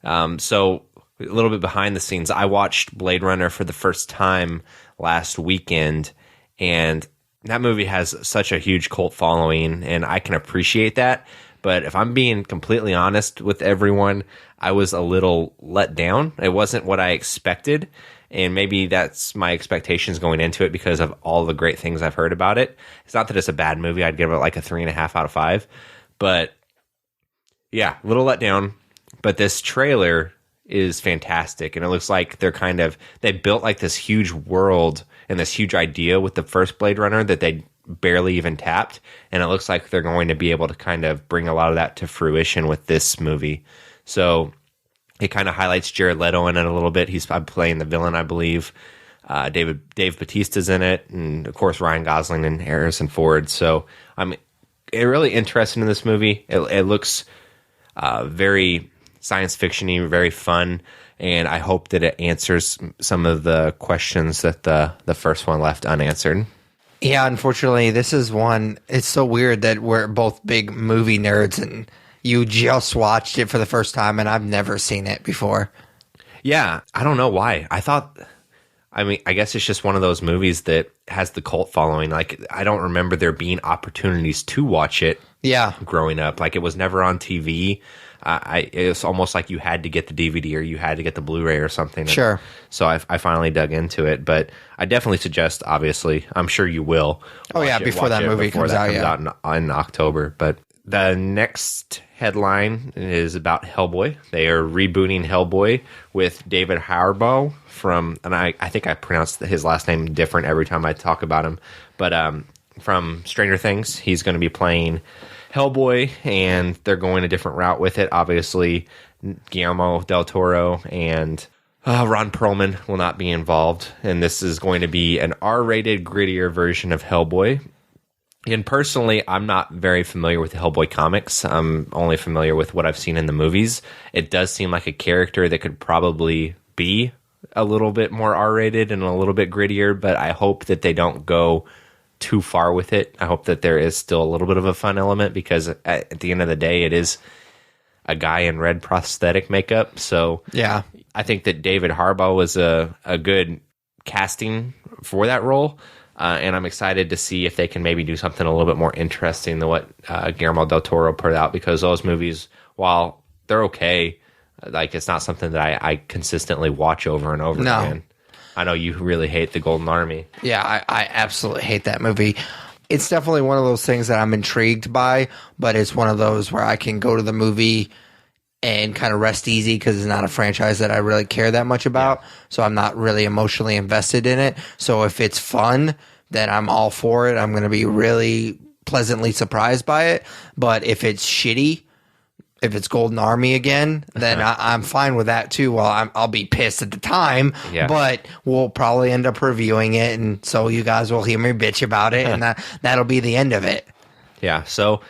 So a little bit behind the scenes, I watched Blade Runner for the first time last weekend, and that movie has such a huge cult following, and I can appreciate that. But if I'm being completely honest with everyone, I was a little let down. It wasn't what I expected, and maybe that's my expectations going into it because of all the great things I've heard about it. It's not that it's a bad movie. I'd give it like a 3.5 out of 5. But yeah, a little let down. But this trailer is fantastic, and it looks like they built like this huge world and this huge idea with the first Blade Runner that they barely even tapped, and it looks like they're going to be able to kind of bring a lot of that to fruition with this movie. So it kind of highlights Jared Leto in it a little bit. He's playing the villain, I believe. Dave Bautista's in it, and of course Ryan Gosling and Harrison Ford. So I'm really interested in this movie. It looks very science fiction-y, very fun, and I hope that it answers some of the questions that the first one left unanswered. Yeah, unfortunately, this is one. It's so weird that we're both big movie nerds, and you just watched it for the first time, and I've never seen it before. Yeah, I don't know why. I guess it's just one of those movies that has the cult following. Like, I don't remember there being opportunities to watch it. Yeah, growing up, like it was never on TV. It was almost like you had to get the DVD or you had to get the Blu-ray or something. Sure. So I finally dug into it, but I definitely suggest. Obviously, I'm sure you will. Before that movie comes out in October. But the next headline is about Hellboy. They are rebooting Hellboy with David Harbour and I think I pronounce his last name different every time I talk about him, but from Stranger Things, he's going to be playing Hellboy, and they're going a different route with it. Obviously, Guillermo del Toro and Ron Perlman will not be involved, and this is going to be an R-rated, grittier version of Hellboy. And personally, I'm not very familiar with the Hellboy comics. I'm only familiar with what I've seen in the movies. It does seem like a character that could probably be a little bit more R-rated and a little bit grittier, but I hope that they don't go too far with it. I hope that there is still a little bit of a fun element, because at the end of the day, it is a guy in red prosthetic makeup. So yeah, I think that David Harbour was a good casting for that role. And I'm excited to see if they can maybe do something a little bit more interesting than what Guillermo del Toro put out, because those movies, while they're okay, Like, it's not something that I consistently watch over and over No. again. I know you really hate the Golden Army. Yeah, I absolutely hate that movie. It's definitely one of those things that I'm intrigued by, but it's one of those where I can go to the movie and kind of rest easy because it's not a franchise that I really care that much about. Yeah. So I'm not really emotionally invested in it. So if it's fun, then I'm all for it. I'm going to be really pleasantly surprised by it. But if it's shitty, if it's Golden Army again, then I'm fine with that too. Well, I'll be pissed at the time, but we'll probably end up reviewing it, and so you guys will hear me bitch about it, and that'll be the end of it. Yeah, so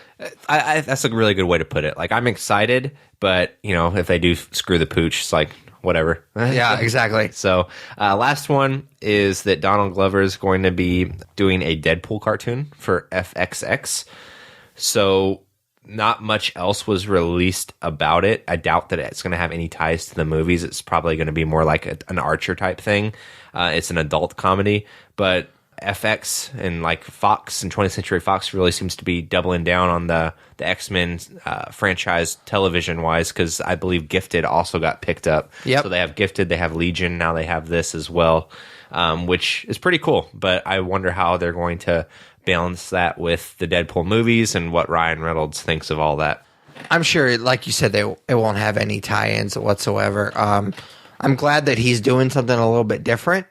I that's a really good way to put it. Like, I'm excited, but if they do screw the pooch, it's like whatever. Yeah, exactly. So last one is that Donald Glover is going to be doing a Deadpool cartoon for FXX. So not much else was released about it. I doubt that it's going to have any ties to the movies. It's probably going to be more like an Archer type thing. It's an adult comedy, but FX and like Fox and 20th Century Fox really seems to be doubling down on the X-Men franchise television wise, because I believe Gifted also got picked up. Yep. So they have Gifted, they have Legion, now they have this as well, which is pretty cool. But I wonder how they're going to balance that with the Deadpool movies and what Ryan Reynolds thinks of all that. I'm sure, like you said, it won't have any tie-ins whatsoever. I'm glad that he's doing something a little bit different.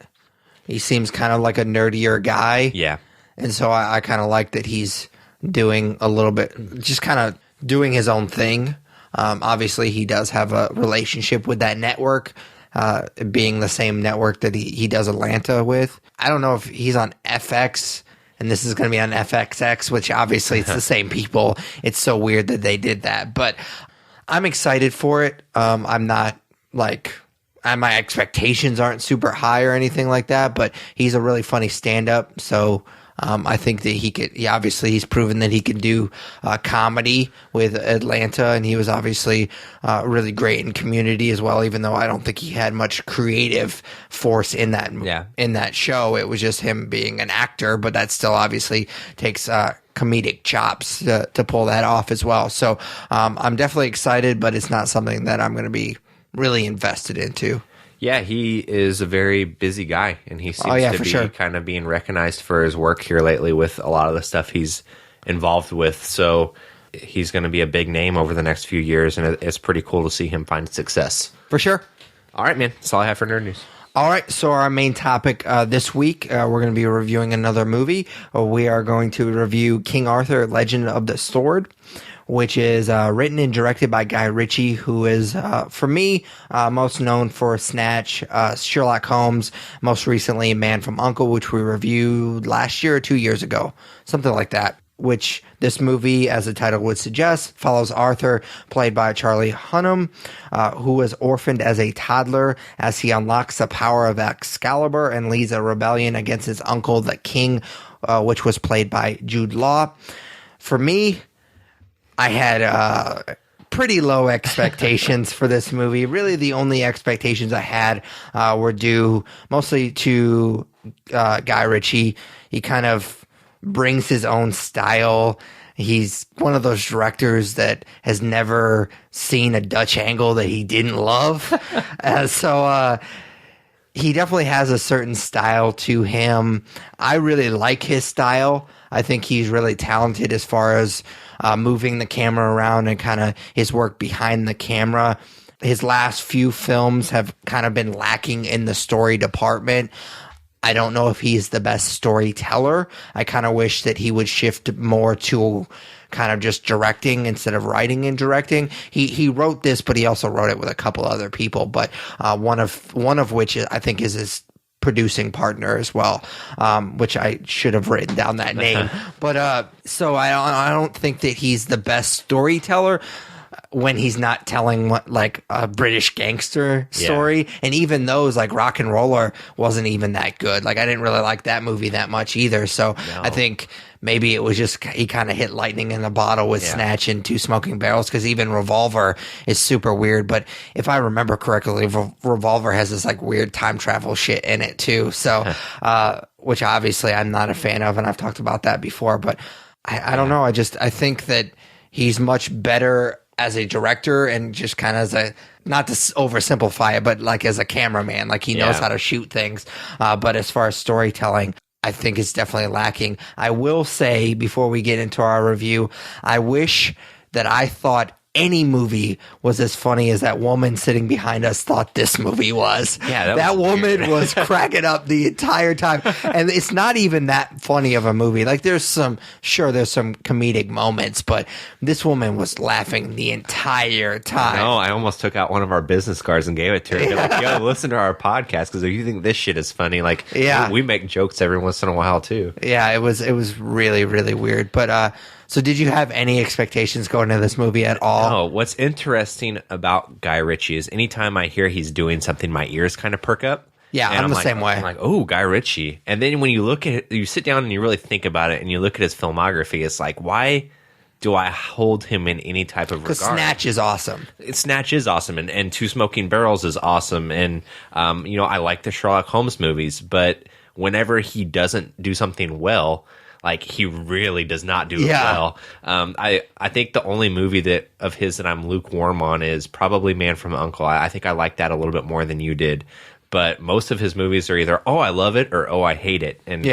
He seems kind of like a nerdier guy. Yeah. And so I kind of like that he's doing a little bit, just kind of doing his own thing. Obviously, he does have a relationship with that network, being the same network that he does Atlanta with. I don't know if he's on FX and this is going to be on FXX, which obviously it's the same people. It's so weird that they did that. But I'm excited for it. I'm not like... my expectations aren't super high or anything like that, but he's a really funny stand-up. So I think that he could. Yeah, obviously, he's proven that he can do comedy with Atlanta, and he was obviously really great in Community as well. Even though I don't think he had much creative force in that in that show, it was just him being an actor. But that still obviously takes comedic chops to pull that off as well. So I'm definitely excited, but it's not something that I'm going to be really invested into. Yeah, he is a very busy guy, and he seems to be kind of being recognized for his work here lately with a lot of the stuff he's involved with. So he's going to be a big name over the next few years, and it's pretty cool to see him find success. For sure. All right, man. That's all I have for Nerd News. All right, so our main topic this week, we're going to be reviewing another movie. We are going to review King Arthur, Legend of the Sword, which is written and directed by Guy Ritchie, who is, for me, most known for Snatch, Sherlock Holmes, most recently Man from U.N.C.L.E., which we reviewed last year or 2 years ago, something like that. Which this movie, as the title would suggest, follows Arthur, played by Charlie Hunnam, who was orphaned as a toddler as he unlocks the power of Excalibur and leads a rebellion against his uncle, the king, which was played by Jude Law. For me, I had pretty low expectations for this movie. Really, the only expectations I had were due mostly to Guy Ritchie. He kind of brings his own style. He's one of those directors that has never seen a Dutch angle that he didn't love. So he definitely has a certain style to him. I really like his style. I think he's really talented as far as moving the camera around and kind of his work behind the camera. His last few films have kind of been lacking in the story department. I don't know if he's the best storyteller. I kind of wish that he would shift more to kind of just directing instead of writing and directing. He wrote this, but he also wrote it with a couple other people. But one of which I think is his producing partner as well, which I should have written down that name. But so I don't think that he's the best storyteller when he's not telling like a British gangster story. Yeah. And even those, like Rock and Roller, wasn't even that good. Like I didn't really like that movie that much either. So no. I think maybe it was just he kind of hit lightning in a bottle with Snatch and Two Smoking Barrels, because even Revolver is super weird. But if I remember correctly, Revolver has this like weird time travel shit in it too. So which obviously I'm not a fan of, and I've talked about that before. But I don't know. I think that he's much better as a director and just kind of as a, not to oversimplify it, but like as a cameraman, like he knows how to shoot things. But as far as storytelling, I think it's definitely lacking. I will say, before we get into our review, I wish that I thought any movie was as funny as that woman sitting behind us thought this movie was. Yeah, that woman was cracking up the entire time. And it's not even that funny of a movie. Like there's some comedic moments, but this woman was laughing the entire time. No, I almost took out one of our business cards and gave it to her. Be like, yo, listen to our podcast, because if you think this shit is funny, like, we make jokes every once in a while too. Yeah, it was really, really weird. But so did you have any expectations going into this movie at all? No, what's interesting about Guy Ritchie is anytime I hear he's doing something, my ears kind of perk up. Yeah, I'm the same way. I'm like, oh, Guy Ritchie. And then when you look at it, you sit down and you really think about it and you look at his filmography, it's like, why do I hold him in any type of regard? Because Snatch is awesome. Snatch is awesome, and Two Smoking Barrels is awesome. And, I like the Sherlock Holmes movies, but whenever he doesn't do something well, like, he really does not do it well. I think the only movie of his that I'm lukewarm on is probably Man from U.N.C.L.E. I think I like that a little bit more than you did. But most of his movies are either, oh, I love it, or oh, I hate it. And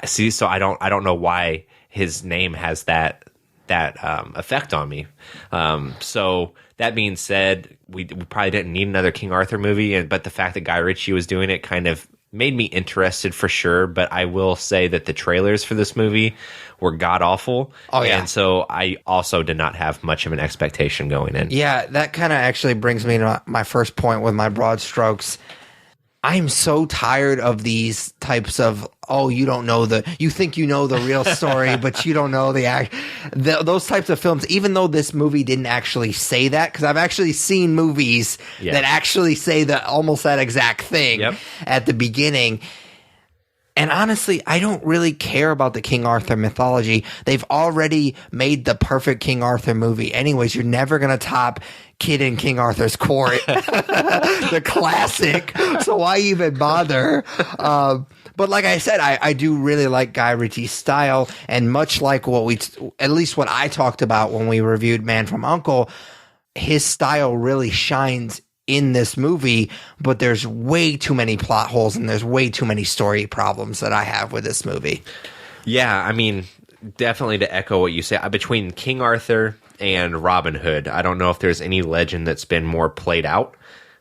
so I don't know why his name has that effect on me. So that being said, we probably didn't need another King Arthur movie, but the fact that Guy Ritchie was doing it kind of made me interested for sure. But I will say that the trailers for this movie were god awful. Oh yeah, and so I also did not have much of an expectation going in. Yeah, that kind of actually brings me to my first point with my broad strokes. I'm so tired of these types of, you think you know the real story, but you don't know those types of films, even though this movie didn't actually say that, because I've actually seen movies that actually say almost that exact thing at the beginning. And honestly, I don't really care about the King Arthur mythology. They've already made the perfect King Arthur movie. Anyways, you're never going to top Kid in King Arthur's Court, the classic. So why even bother? But like I said, I do really like Guy Ritchie's style. And much like at least what I talked about when we reviewed Man from U.N.C.L.E., his style really shines in this movie, but there's way too many plot holes and there's way too many story problems that I have with this movie. Yeah, I mean, definitely to echo what you say, between King Arthur and Robin Hood, I don't know if there's any legend that's been more played out.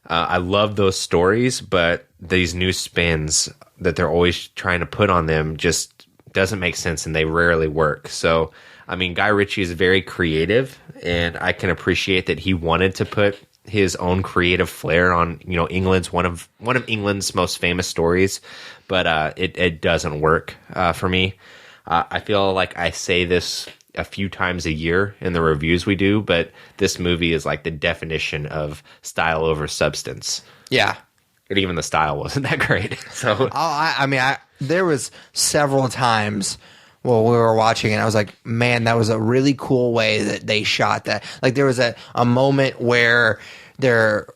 I love those stories, but these new spins that they're always trying to put on them just doesn't make sense, and they rarely work. So, I mean, Guy Ritchie is very creative, and I can appreciate that he wanted to put his own creative flair on, England's one of England's most famous stories, but it doesn't work for me. I feel like I say this a few times a year in the reviews we do, but this movie is like the definition of style over substance. Yeah. And even the style wasn't that great. So there was several times while we were watching and I was like, man, that was a really cool way that they shot that. Like there was a moment where they're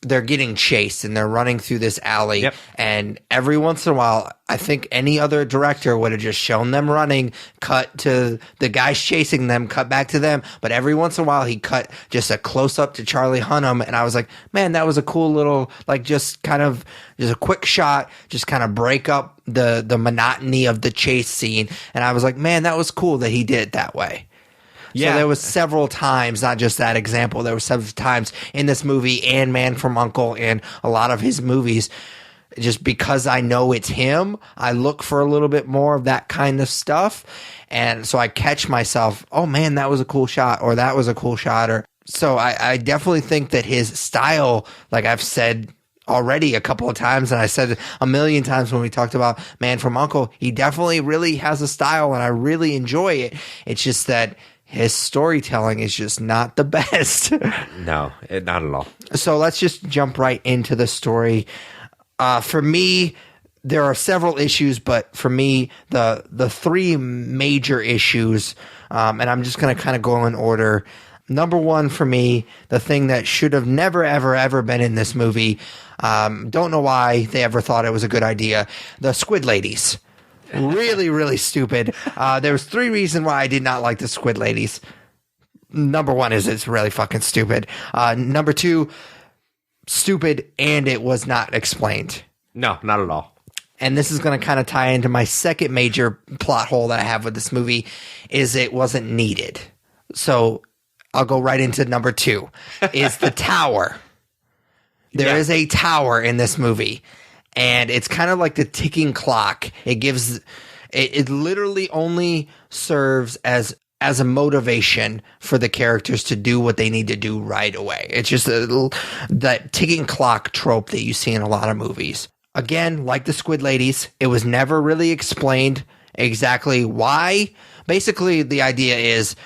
getting chased and they're running through this alley. Yep. And every once in a while, I think any other director would have just shown them running, cut to the guys chasing them, cut back to them. But every once in a while, he cut just a close up to Charlie Hunnam. And I was like, man, that was a cool little, like just a quick shot, just kind of break up the monotony of the chase scene. And I was like, man, that was cool that he did it that way. Yeah. So there was several times, not just that example, there were several times in this movie and Man from U.N.C.L.E. and a lot of his movies, just because I know it's him, I look for a little bit more of that kind of stuff. And so I catch myself, oh man, that was a cool shot, or that was a cool shot. So I definitely think that his style, like I've said already a couple of times, and I said a million times when we talked about Man from U.N.C.L.E., he definitely really has a style and I really enjoy it. It's just that his storytelling is just not the best. No, not at all. So let's just jump right into the story. For me, there are several issues, but for me, the three major issues, and I'm just going to kind of go in order. Number one for me, the thing that should have never, ever, ever been in this movie, don't know why they ever thought it was a good idea, the Squid Ladies. Really, really stupid. There was three reasons why I did not like the Squid Ladies. number one is it's really fucking stupid. Number two, stupid, and it was not explained. No, not at all. And this is going to kind of tie into my second major plot hole that I have with this movie, is it wasn't needed. So I'll go right into number two, is the tower. There is a tower in this movie, and it's kind of like the ticking clock. It literally only serves as a motivation for the characters to do what they need to do right away. It's just that ticking clock trope that you see in a lot of movies. Again, like the Squid Ladies, it was never really explained exactly why. Basically, the idea is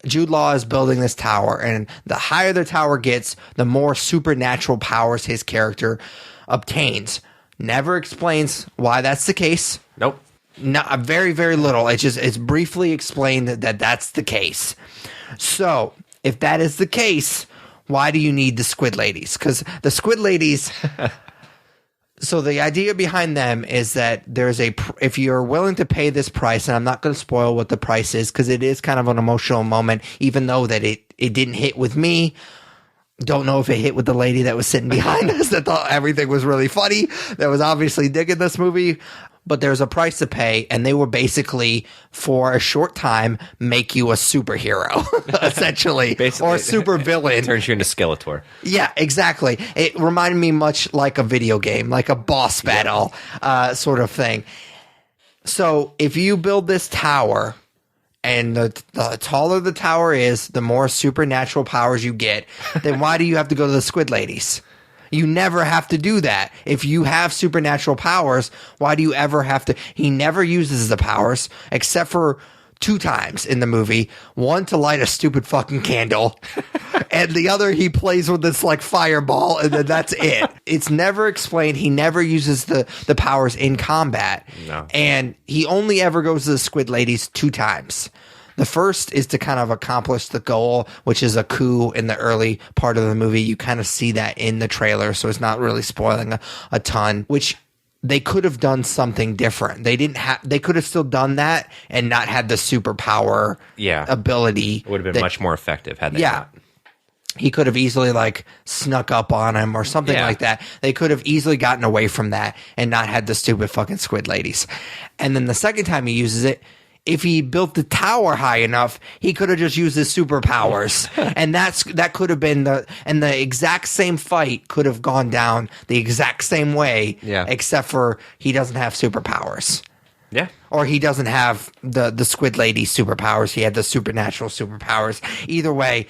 Jude Law is building this tower, and the higher the tower gets, the more supernatural powers his character obtains. Never explains why that's the case. Nope. Not very, very little. It's briefly explained that that's the case. So, if that is the case, why do you need the Squid Ladies? Because the Squid Ladies... So the idea behind them is that if you're willing to pay this price, and I'm not going to spoil what the price is because it is kind of an emotional moment, even though that it didn't hit with me. Don't know if it hit with the lady that was sitting behind us that thought everything was really funny, that was obviously digging this movie. But there's a price to pay, and they were basically, for a short time, make you a superhero, essentially, basically, or a super villain. Turns you into Skeletor. Yeah, exactly. It reminded me much like a video game, like a boss battle sort of thing. So if you build this tower, and the taller the tower is, the more supernatural powers you get, then why do you have to go to the Squid Ladies? You never have to do that. If you have supernatural powers, why do you ever have to? He never uses the powers except for 2 times in the movie. One to light a stupid fucking candle, and the other he plays with this like fireball, and then that's it. It's never explained. He never uses the powers in combat. No. And he only ever goes to the Squid Ladies 2 times. The first is to kind of accomplish the goal, which is a coup in the early part of the movie. You kind of see that in the trailer, so it's not really spoiling a ton, which they could have done something different. They could have still done that and not had the superpower ability. It would have been much more effective had they not. He could have easily like snuck up on him or something like that. They could have easily gotten away from that and not had the stupid fucking Squid Ladies. And then the second time he uses it, if he built the tower high enough, he could have just used his superpowers. And that could have been the exact same fight could have gone down the exact same way, except for he doesn't have superpowers. Yeah. Or he doesn't have the Squid Lady superpowers. He had the supernatural superpowers. Either way,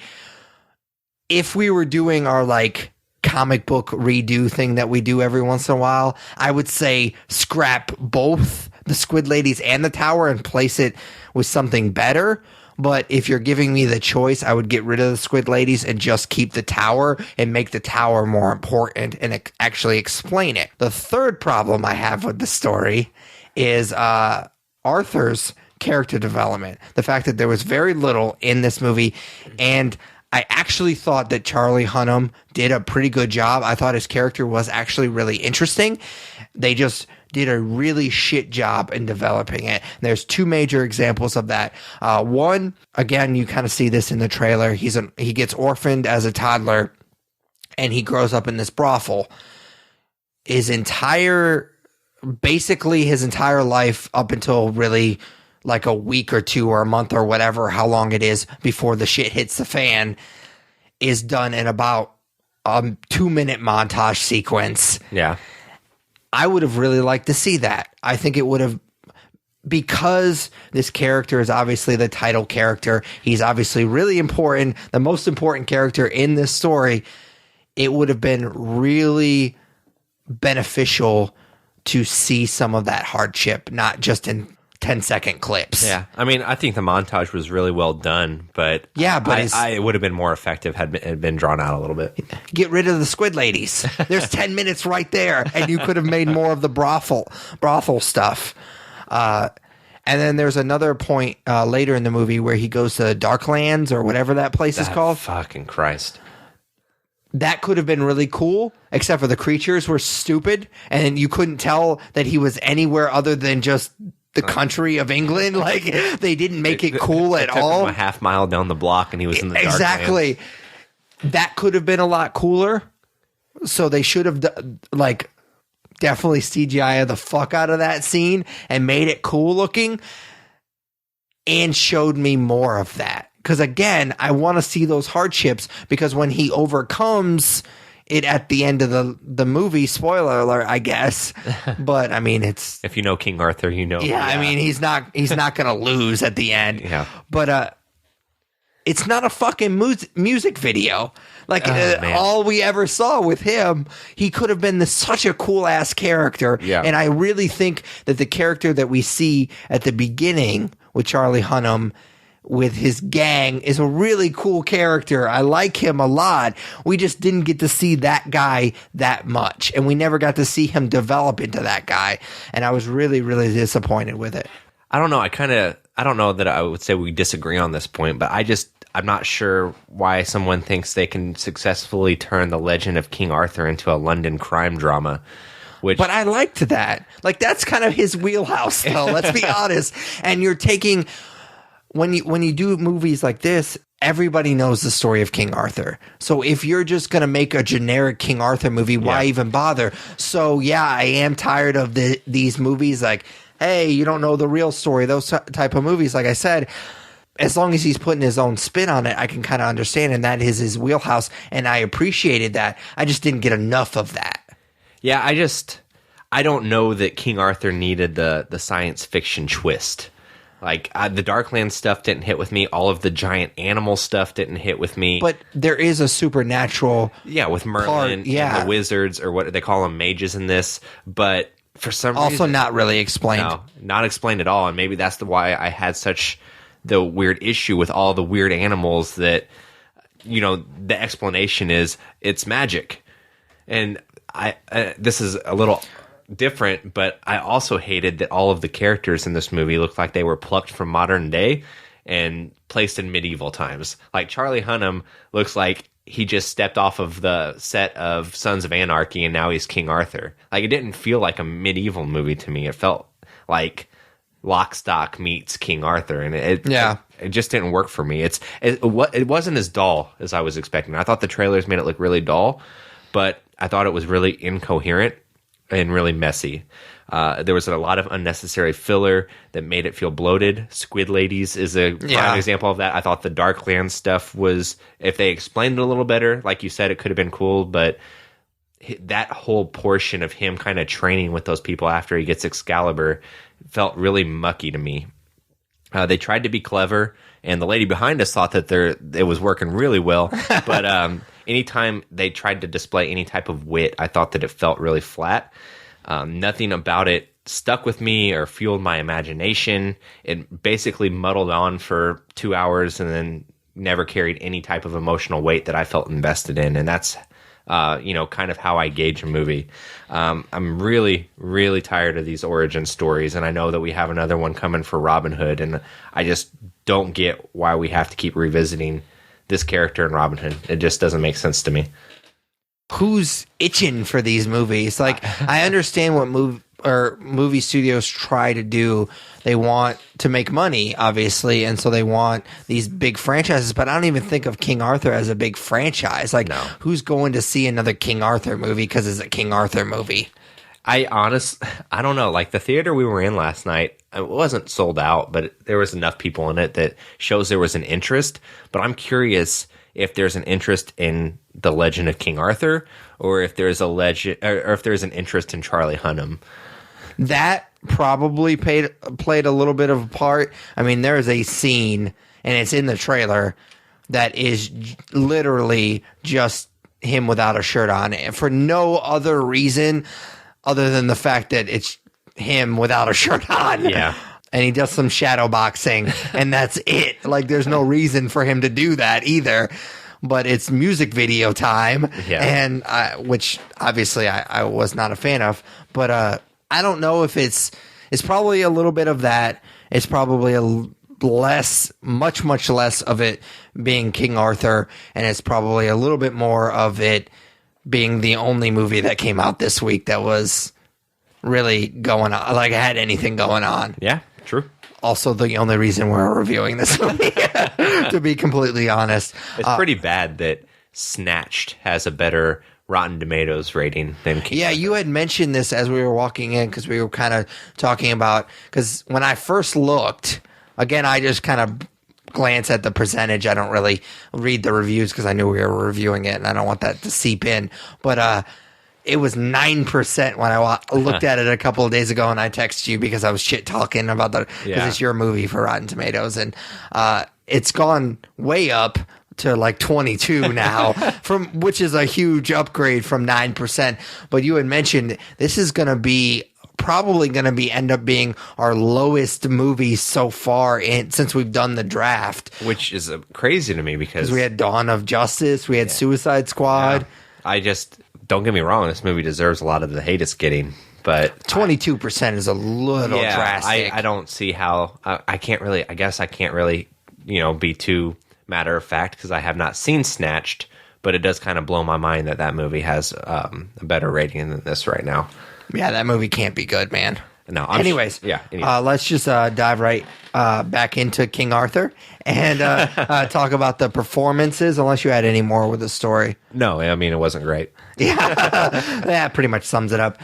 if we were doing our like comic book redo thing that we do every once in a while, I would say scrap both the Squid Ladies and the tower and place it with something better. But if you're giving me the choice, I would get rid of the Squid Ladies and just keep the tower and make the tower more important and actually explain it. The third problem I have with the story is Arthur's character development. The fact that there was very little in this movie, and I actually thought that Charlie Hunnam did a pretty good job. I thought his character was actually really interesting. They just did a really shit job in developing it. And there's 2 major examples of that. One, again, you kind of see this in the trailer. He gets orphaned as a toddler, and he grows up in this brothel. Basically his entire life up until really like a week or 2 or a month or whatever, how long it is before the shit hits the fan, is done in about a 2-minute montage sequence. Yeah. I would have really liked to see that. I think it would have, because this character is obviously the title character. He's obviously really important, the most important character in this story. It would have been really beneficial to see some of that hardship, not just in 10-second clips. Yeah. I mean, I think the montage was really well done, but it would have been more effective had it been drawn out a little bit. Get rid of the Squid Ladies. There's 10 minutes right there, and you could have made more of the brothel stuff. And then there's another point later in the movie where he goes to Darklands or whatever that place is called. Fucking Christ. That could have been really cool, except for the creatures were stupid, and you couldn't tell that he was anywhere other than just the country of England. Like, they didn't make it cool at all. Him a half mile down the block, and he was in the exactly. Darklands. That could have been a lot cooler. So they should have like definitely CGI the fuck out of that scene and made it cool looking, and showed me more of that. Because again, I want to see those hardships, because when he overcomes it at the end of the movie, spoiler alert, I guess. But I mean, it's, if you know King Arthur, you know. Yeah, I mean, he's not going to lose at the end. Yeah. But it's not a fucking music video. Like, all we ever saw with him, he could have been such a cool ass character. Yeah. And I really think that the character that we see at the beginning with Charlie Hunnam with his gang is a really cool character. I like him a lot. We just didn't get to see that guy that much, and we never got to see him develop into that guy. And I was really, really disappointed with it. I don't know. I don't know that I would say we disagree on this point, but I'm not sure why someone thinks they can successfully turn the legend of King Arthur into a London crime drama. But I liked that. Like, that's kind of his wheelhouse, though. Let's be honest. And you're taking, when you do movies like this, everybody knows the story of King Arthur. So if you're just going to make a generic King Arthur movie, why even bother? So yeah, I am tired of these movies like, hey, you don't know the real story. Those type of movies, like I said, as long as he's putting his own spin on it, I can kind of understand, and that is his wheelhouse, and I appreciated that. I just didn't get enough of that. Yeah, I don't know that King Arthur needed the science fiction twist. Like, the Darklands stuff didn't hit with me. All of the giant animal stuff didn't hit with me. But there is a supernatural with Merlin and the wizards, or what they call them, mages in this. But for some reason... Also not really explained. No, not explained at all. And maybe that's why I had such the weird issue with all the weird animals that, the explanation is it's magic. And this is a little different, but I also hated that all of the characters in this movie looked like they were plucked from modern day and placed in medieval times. Like, Charlie Hunnam looks like he just stepped off of the set of Sons of Anarchy and now he's King Arthur. Like, it didn't feel like a medieval movie to me. It felt like Lock, Stock meets King Arthur, and it just didn't work for me. It wasn't as dull as I was expecting. I thought the trailers made it look really dull, but I thought it was really incoherent and really messy. There was a lot of unnecessary filler that made it feel bloated. Squid Ladies is a prime example of that. I thought the Darklands stuff was, if they explained it a little better, like you said, it could have been cool, but that whole portion of him kind of training with those people after he gets Excalibur felt really mucky to me. They tried to be clever, and the lady behind us thought that it was working really well, but anytime they tried to display any type of wit, I thought that it felt really flat. Nothing about it stuck with me or fueled my imagination. It basically muddled on for 2 hours and then never carried any type of emotional weight that I felt invested in, and that's kind of how I gauge a movie. I'm really, really tired of these origin stories, and I know that we have another one coming for Robin Hood, and I just don't get why we have to keep revisiting this character in Robin Hood. It just doesn't make sense to me. Who's itching for these movies? Like, I understand what movie studios try to do. They want to make money, obviously, and so they want these big franchises, but I don't even think of King Arthur as a big franchise. Like, who's going to see another King Arthur movie because it's a King Arthur movie? I don't know. Like, the theater we were in last night, it wasn't sold out, but there was enough people in it that shows there was an interest. But I'm curious if there's an interest in the Legend of King Arthur, or if there's or if there's an interest in Charlie Hunnam. That probably played a little bit of a part. I mean, there is a scene, and it's in the trailer, that is literally just him without a shirt on, and for no other reason other than the fact that it's him without a shirt on. Yeah. And he does some shadow boxing, and that's it. Like, there's no reason for him to do that either. But it's music video time, and which obviously I was not a fan of. But I don't know if it's probably a little bit of that. It's probably much less of it being King Arthur, and it's probably a little bit more of it being the only movie that came out this week that was really going on, like had anything going on. Yeah, True. Also, the only reason we're reviewing this movie, to be completely honest. It's pretty bad that Snatched has a better Rotten Tomatoes rating than King Yeah, Arthur. you had mentioned this as we were walking in because we were kind of talking about, because when I first looked, again, I just kind of glance at the percentage. I don't really read the reviews because I knew we were reviewing it and I don't want that to seep in. But it was 9% when I looked at it a couple of days ago, and I texted you because I was shit talking about because it's your movie for Rotten Tomatoes, and it's gone way up to like 22 now, which is a huge upgrade from 9%. But you had mentioned this is going to be probably going to end up being our lowest movie so far since we've done the draft, which is crazy to me because we had Dawn of Justice, we had Suicide Squad. I just don't get me wrong, this movie deserves a lot of the hate it's getting, but 22% is a little drastic. I don't see how I can't really, I guess I can't really, be too matter of fact because I have not seen Snatched, but it does kind of blow my mind that movie has a better rating than this right now. Yeah, that movie can't be good, man. No. Anyways, let's just dive right back into King Arthur and talk about the performances, unless you had any more with the story. No, I mean, it wasn't great. Yeah, that pretty much sums it up.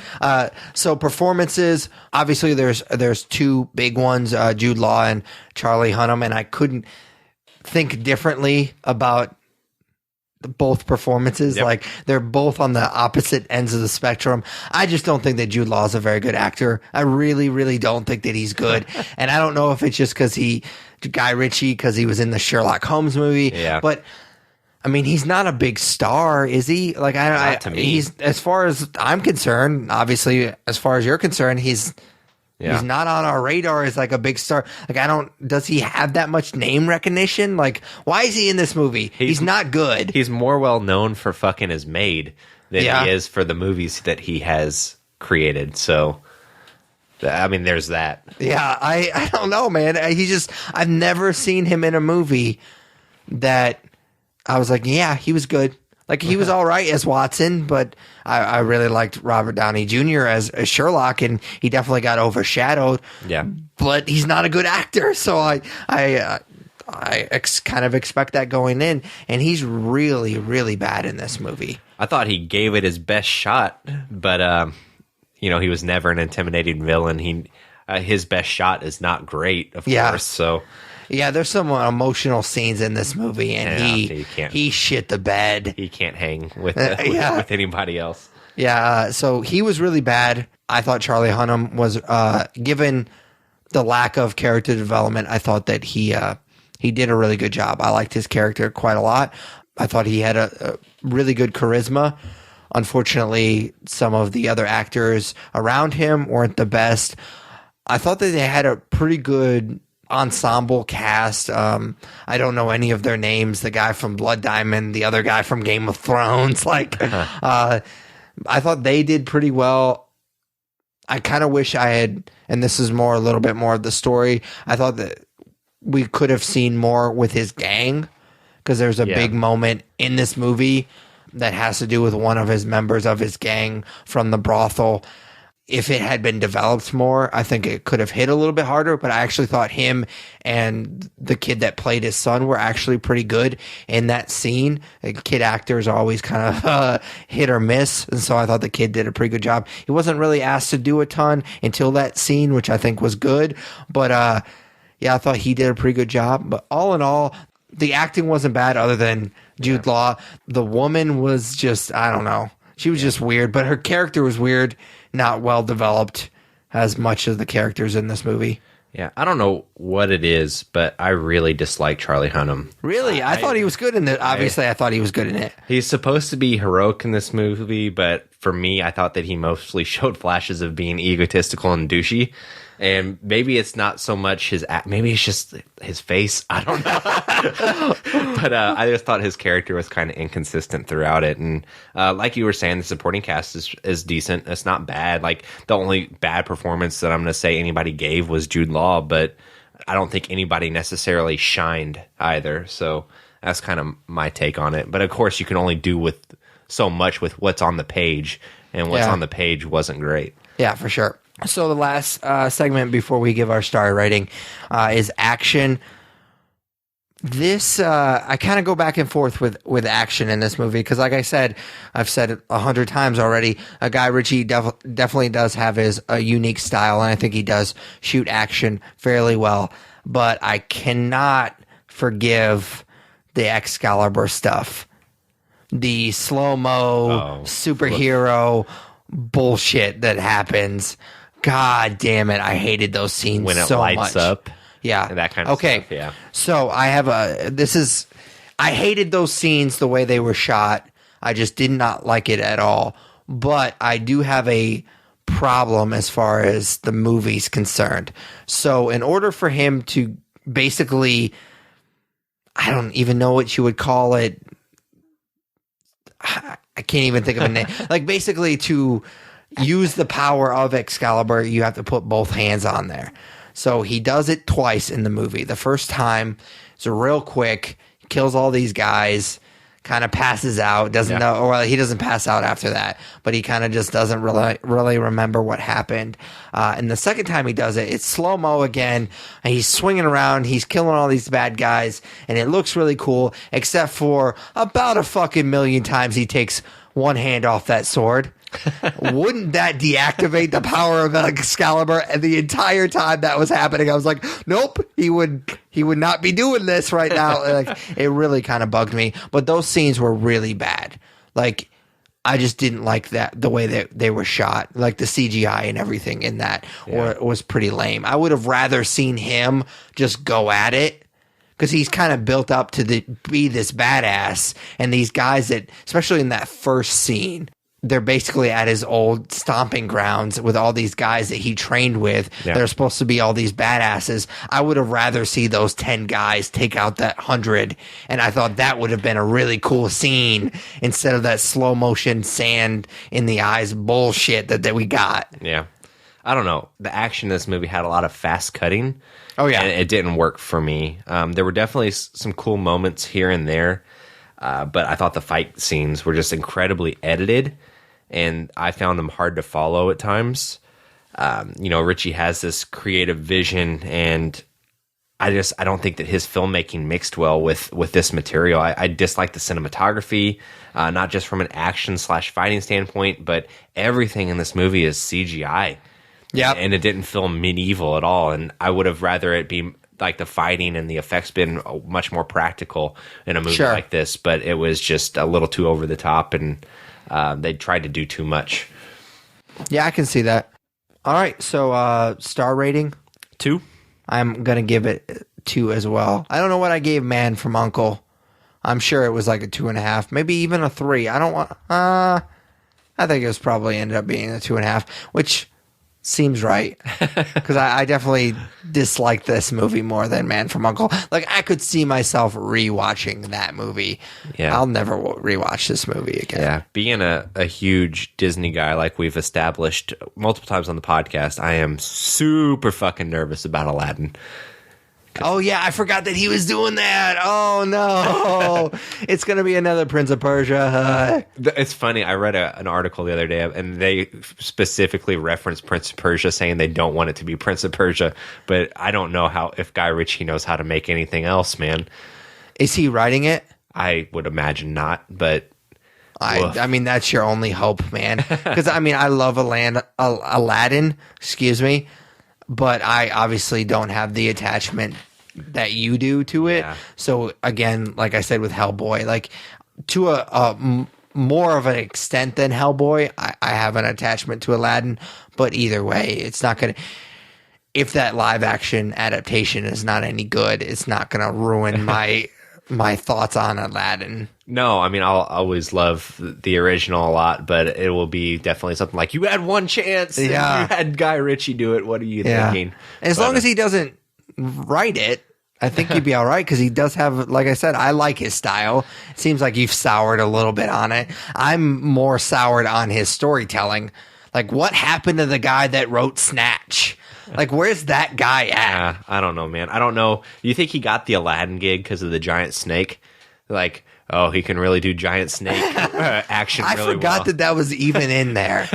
So performances, obviously there's two big ones, Jude Law and Charlie Hunnam, and I couldn't think differently about both performances. Yep. Like, they're both on the opposite ends of the spectrum. I just don't think that Jude Law is a very good actor. I really, really don't think that he's good. And I don't know if it's just because Guy Ritchie, because he was in the Sherlock Holmes movie. Yeah. But I mean, he's not a big star, is he? Like, Not to me. He's, as far as I'm concerned, obviously, as far as you're concerned, he's not on our radar as like a big star. Like, does he have that much name recognition? Like, why is he in this movie? He's not good. He's more well known for fucking his maid than he is for the movies that he has created. So, I mean, there's that. Yeah, I don't know, man. I've never seen him in a movie that I was like, yeah, he was good. Like, he was all right as Watson, but I really liked Robert Downey Jr. as Sherlock, and he definitely got overshadowed. Yeah. But he's not a good actor, so I kind of expect that going in, and he's really, really bad in this movie. I thought he gave it his best shot, but he was never an intimidating villain. His best shot is not great, of course. So yeah, there's some emotional scenes in this movie, and he shit the bed. He can't hang with anybody else. Yeah, so he was really bad. I thought Charlie Hunnam was, given the lack of character development, I thought that he did a really good job. I liked his character quite a lot. I thought he had a really good charisma. Unfortunately, some of the other actors around him weren't the best. I thought that they had a pretty good ensemble cast. I don't know any of their names. The guy from Blood Diamond, the other guy from Game of Thrones. I thought they did pretty well. I kind of wish I had, and this is a little bit more of the story, I thought that we could have seen more with his gang, because there's a big moment in this movie that has to do with one of his members of his gang from the brothel. If it had been developed more, I think it could have hit a little bit harder, but I actually thought him and the kid that played his son were actually pretty good in that scene. Kid actors are always kind of hit or miss, and so I thought the kid did a pretty good job. He wasn't really asked to do a ton until that scene, which I think was good, but I thought he did a pretty good job. But all in all, the acting wasn't bad other than Jude Law. The woman was just, I don't know. She was just weird, but her character was weird, not well developed as much as the characters in this movie. Yeah, I don't know what it is, but I really dislike Charlie Hunnam. Really? I thought he was good in it. Obviously, I thought he was good in it. He's supposed to be heroic in this movie, but for me, I thought that he mostly showed flashes of being egotistical and douchey. And maybe it's not so much maybe it's just his face. I don't know. But I just thought his character was kind of inconsistent throughout it. And like you were saying, the supporting cast is decent. It's not bad. Like, the only bad performance that I'm going to say anybody gave was Jude Law, but I don't think anybody necessarily shined either. So that's kind of my take on it. But of course, you can only do so much with what's on the page, and what's on the page wasn't great. Yeah, for sure. So the last segment before we give our star rating is action. This I kind of go back and forth with action in this movie because, like I said, I've said it 100 times already. Guy Ritchie definitely does have a unique style, and I think he does shoot action fairly well. But I cannot forgive the Excalibur stuff, the slow-mo superhero bullshit that happens. God damn it! I hated those scenes when it so lights much. up. Yeah. And that kind of stuff, yeah. So I have I hated those scenes the way they were shot. I just did not like it at all. But I do have a problem as far as the movie's concerned. So in order for him to basically, I don't even know what you would call it. I can't even think of a name. Like basically to use the power of Excalibur, you have to put both hands on there. So he does it twice in the movie. The first time, it's real quick, kills all these guys, kind of passes out, doesn't know, or he doesn't pass out after that, but he kind of just doesn't really remember what happened. And the second time he does it, it's slow-mo again, and he's swinging around, he's killing all these bad guys, and it looks really cool, except for about a fucking million times he takes one hand off that sword. Wouldn't that deactivate the power of Excalibur? And the entire time that was happening, I was like, nope, he would not be doing this right now. Like, it really kind of bugged me. But those scenes were really bad. Like, I just didn't like the way that they were shot. Like the CGI and everything in that was pretty lame. I would have rather seen him just go at it, because he's kind of built up to be this badass. And these guys that, especially in that first scene, they're basically at his old stomping grounds with all these guys that he trained with. Yeah. They're supposed to be all these badasses. I would have rather see those 10 guys take out that 100. And I thought that would have been a really cool scene instead of that slow motion sand in the eyes bullshit that we got. Yeah. I don't know. The action in this movie had a lot of fast cutting. Oh, yeah. And it didn't work for me. There were definitely some cool moments here and there. But I thought the fight scenes were just incredibly edited. And I found them hard to follow at times. Ritchie has this creative vision, and I don't think that his filmmaking mixed well with this material. I dislike the cinematography, not just from an action/fighting standpoint, but everything in this movie is CGI. Yeah, and it didn't feel medieval at all. And I would have rather it be like the fighting and the effects been much more practical in a movie like this. But it was just a little too over the top, and they tried to do too much. Yeah, I can see that. All right, so star rating? 2. I'm going to give it 2 as well. I don't know what I gave Man from U.N.C.L.E. I'm sure it was like a 2.5, maybe even a 3. I don't want... I think it was probably ended up being a 2.5, which seems right. Because I definitely dislike this movie more than Man from U.N.C.L.E. Like, I could see myself rewatching that movie. Yeah. I'll never rewatch this movie again. Yeah. Being a huge Disney guy, like we've established multiple times on the podcast, I am super fucking nervous about Aladdin. Oh, yeah, I forgot that he was doing that. Oh, no. It's going to be another Prince of Persia. It's funny. I read an article the other day, and they specifically referenced Prince of Persia, saying they don't want it to be Prince of Persia. But I don't know if Guy Ritchie knows how to make anything else, man. Is he writing it? I would imagine not, but... I mean, that's your only hope, man. Because, I mean, I love Aladdin, excuse me. But I obviously don't have the attachment that you do to it. Yeah. So again, like I said with Hellboy, like to a more of an extent than Hellboy, I have an attachment to Aladdin. But either way, it's not going to... If that live action adaptation is not any good, it's not going to ruin my thoughts on Aladdin. No, I mean, I'll always love the original a lot, but it will be definitely something like, you had one chance, and you had Guy Ritchie do it, what are you thinking? As long as he doesn't write it, I think he'd be all right, because he does have, like I said, I like his style. It seems like you've soured a little bit on it. I'm more soured on his storytelling. Like, what happened to the guy that wrote Snatch? Like, where's that guy at? I don't know, man. I don't know. You think he got the Aladdin gig because of the giant snake? Like, oh, he can really do giant snake action really well. I forgot that was even in there.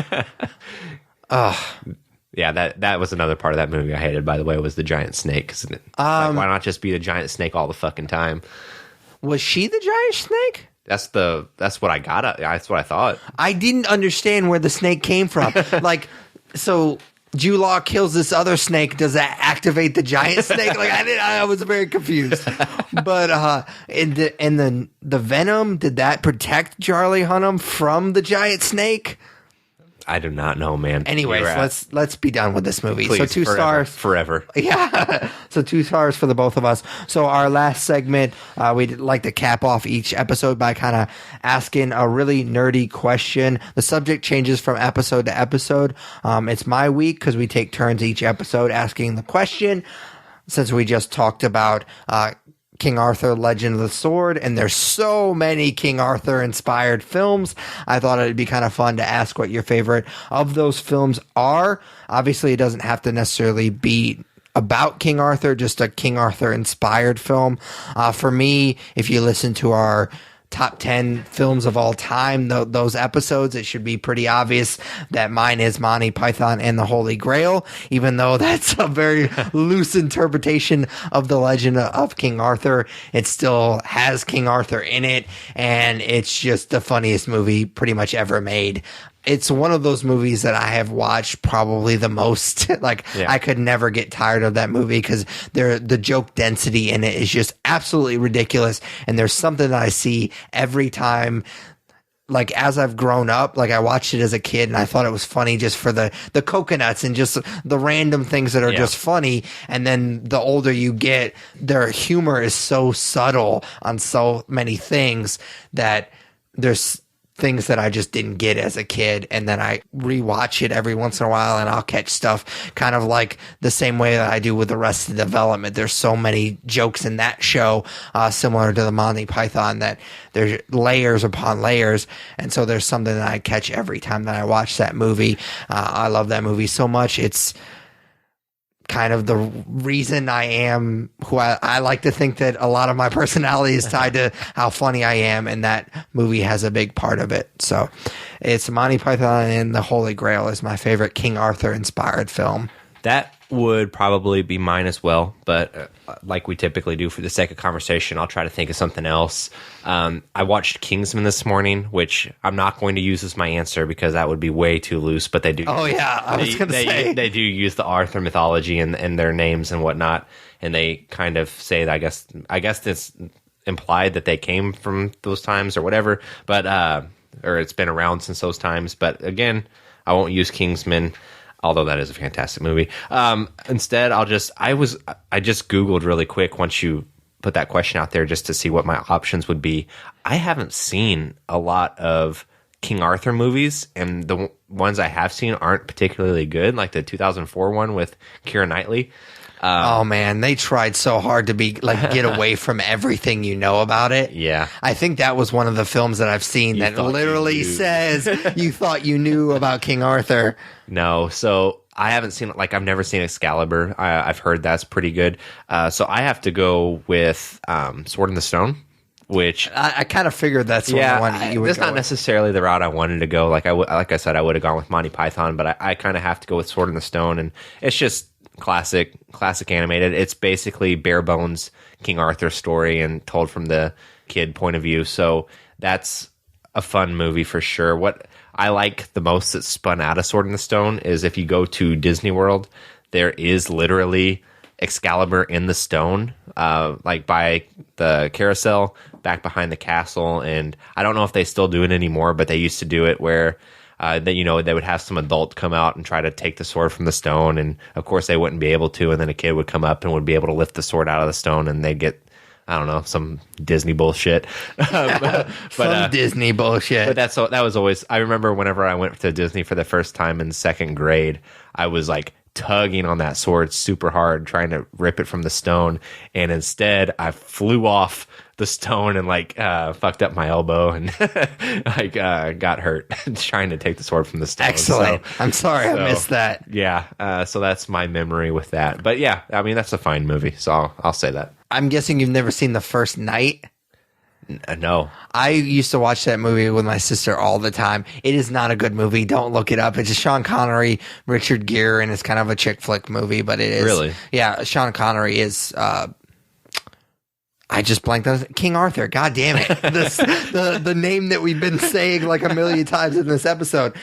Yeah, that was another part of that movie I hated, by the way, was the giant snake. 'Cause why not just be the giant snake all the fucking time? Was she the giant snake? That's what I got. That's what I thought. I didn't understand where the snake came from. So Jude Law kills this other snake. Does that activate the giant snake? I was very confused. But and the venom, did that protect Charlie Hunnam from the giant snake? I do not know, man. Anyways, let's be done with this movie. Please, so 2 stars forever. Yeah. So 2 stars for the both of us. So our last segment, we'd like to cap off each episode by kind of asking a really nerdy question. The subject changes from episode to episode. It's my week because we take turns each episode asking the question. Since we just talked about King Arthur, Legend of the Sword, and there's so many King Arthur inspired films, I thought it'd be kind of fun to ask what your favorite of those films are. Obviously, it doesn't have to necessarily be about King Arthur, just a King Arthur inspired film. For me, if you listen to our top 10 films of all time, those episodes, it should be pretty obvious that mine is Monty Python and the Holy Grail, even though that's a very loose interpretation of the legend of King Arthur. It still has King Arthur in it, and it's just the funniest movie pretty much ever made. It's one of those movies that I have watched probably the most. I could never get tired of that movie because the joke density in it is just absolutely ridiculous. And there's something that I see every time. As I've grown up, I watched it as a kid and I thought it was funny just for the coconuts and just the random things that are just funny. And then the older you get, their humor is so subtle on so many things that there's things that I just didn't get as a kid, and then I rewatch it every once in a while and I'll catch stuff kind of like the same way that I do with the rest of the development. There's so many jokes in that show, similar to the Monty Python, that there's layers upon layers, and so there's something that I catch every time that I watch that movie. I love that movie so much. It's kind of the reason I am who I like to think that a lot of my personality is tied to how funny I am, and that movie has a big part of it. So it's Monty Python and the Holy Grail is my favorite King Arthur inspired film. That would probably be mine as well, but like we typically do for the sake of conversation, I'll try to think of something else. I watched Kingsman this morning, which I'm not going to use as my answer because that would be way too loose, but they do. Oh, yeah, I was going to say. They do use the Arthur mythology and their names and whatnot, and they kind of say that I guess it's implied that they came from those times or whatever, but or it's been around since those times. But again, I won't use Kingsman, although that is a fantastic movie. Instead, I just Googled really quick once you put that question out there just to see what my options would be. I haven't seen a lot of King Arthur movies, and the ones I have seen aren't particularly good, like the 2004 one with Keira Knightley. Oh man, they tried so hard to be get away from everything you know about it. Yeah. I think that was one of the films that I've seen that literally says you thought you knew about King Arthur. No, so I haven't seen I've never seen Excalibur. I've heard that's pretty good. So I have to go with Sword in the Stone, which I kind of figured that's the one that you would go. That's not necessarily the route I wanted to go. Like I said, I would have gone with Monty Python, but I kind of have to go with Sword in the Stone, and it's just classic animated. It's basically bare bones King Arthur story and told from the kid point of view. So that's a fun movie for sure. What I like the most that's spun out of Sword in the Stone is if you go to Disney World, there is literally Excalibur in the stone, by the carousel back behind the castle. And I don't know if they still do it anymore, but they used to do it where they would have some adult come out and try to take the sword from the stone, and of course they wouldn't be able to, and then a kid would come up and would be able to lift the sword out of the stone, and they'd get, I don't know, some Disney bullshit. Disney bullshit. But that was always, I remember whenever I went to Disney for the first time in second grade, I was tugging on that sword super hard, trying to rip it from the stone, and instead I flew off the stone and fucked up my elbow and got hurt trying to take the sword from the stone. Excellent. So, I'm sorry I missed that. Yeah. So that's my memory with that. But yeah, I mean, that's a fine movie. So I'll say that. I'm guessing you've never seen The First Night. No. I used to watch that movie with my sister all the time. It is not a good movie. Don't look it up. It's a Sean Connery, Richard Gere, and it's kind of a chick flick movie, but it is. Really? Yeah, Sean Connery is. I just blanked on King Arthur. God damn it. The name that we've been saying like a million times in this episode.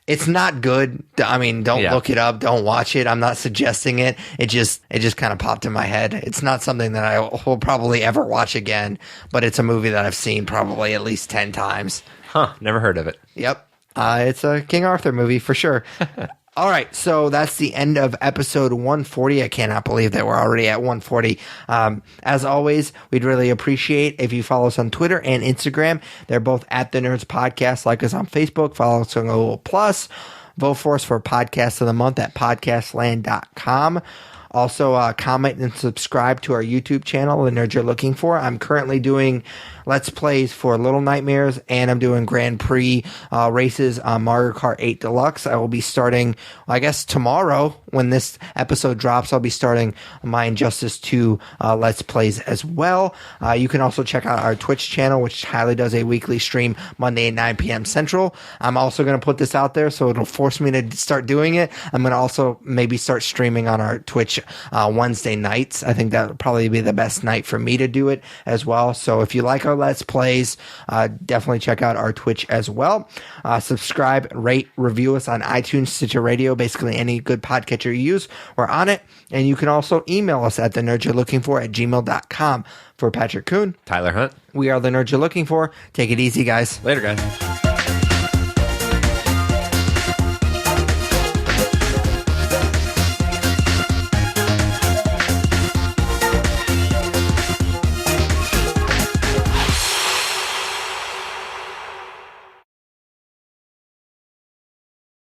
It's not good. I mean, don't look it up. Don't watch it. I'm not suggesting it. It just kind of popped in my head. It's not something that I will probably ever watch again, but it's a movie that I've seen probably at least 10 times. Huh. Never heard of it. Yep. It's a King Arthur movie for sure. All right, so that's the end of episode 140. I cannot believe that we're already at 140. As always, we'd really appreciate if you follow us on Twitter and Instagram. They're both at The Nerds Podcast. Like us on Facebook. Follow us on Google+. Vote for us for Podcast of the Month at podcastland.com. Also, comment and subscribe to our YouTube channel, The Nerds You're Looking For. I'm currently doing Let's Plays for Little Nightmares, and I'm doing Grand Prix races on Mario Kart 8 Deluxe. I will be starting, I guess, tomorrow when this episode drops. I'll be starting my Injustice 2 Let's Plays as well. You can also check out our Twitch channel, which highly does a weekly stream Monday at 9 p.m. Central. I'm also going to put this out there, so it'll force me to start doing it. I'm going to also maybe start streaming on our Twitch Wednesday nights. I think that would probably be the best night for me to do it as well. So if you like our Let's Plays, definitely check out our Twitch as well. Subscribe, rate, review us on iTunes, Stitcher Radio, basically any good podcatcher you use. We're on it. And you can also email us at thenerdsyou'relooking4@gmail.com. For Patrick Kuhn, Tyler Hunt. We are The Nerds You're Looking For. Take it easy, guys. Later, guys.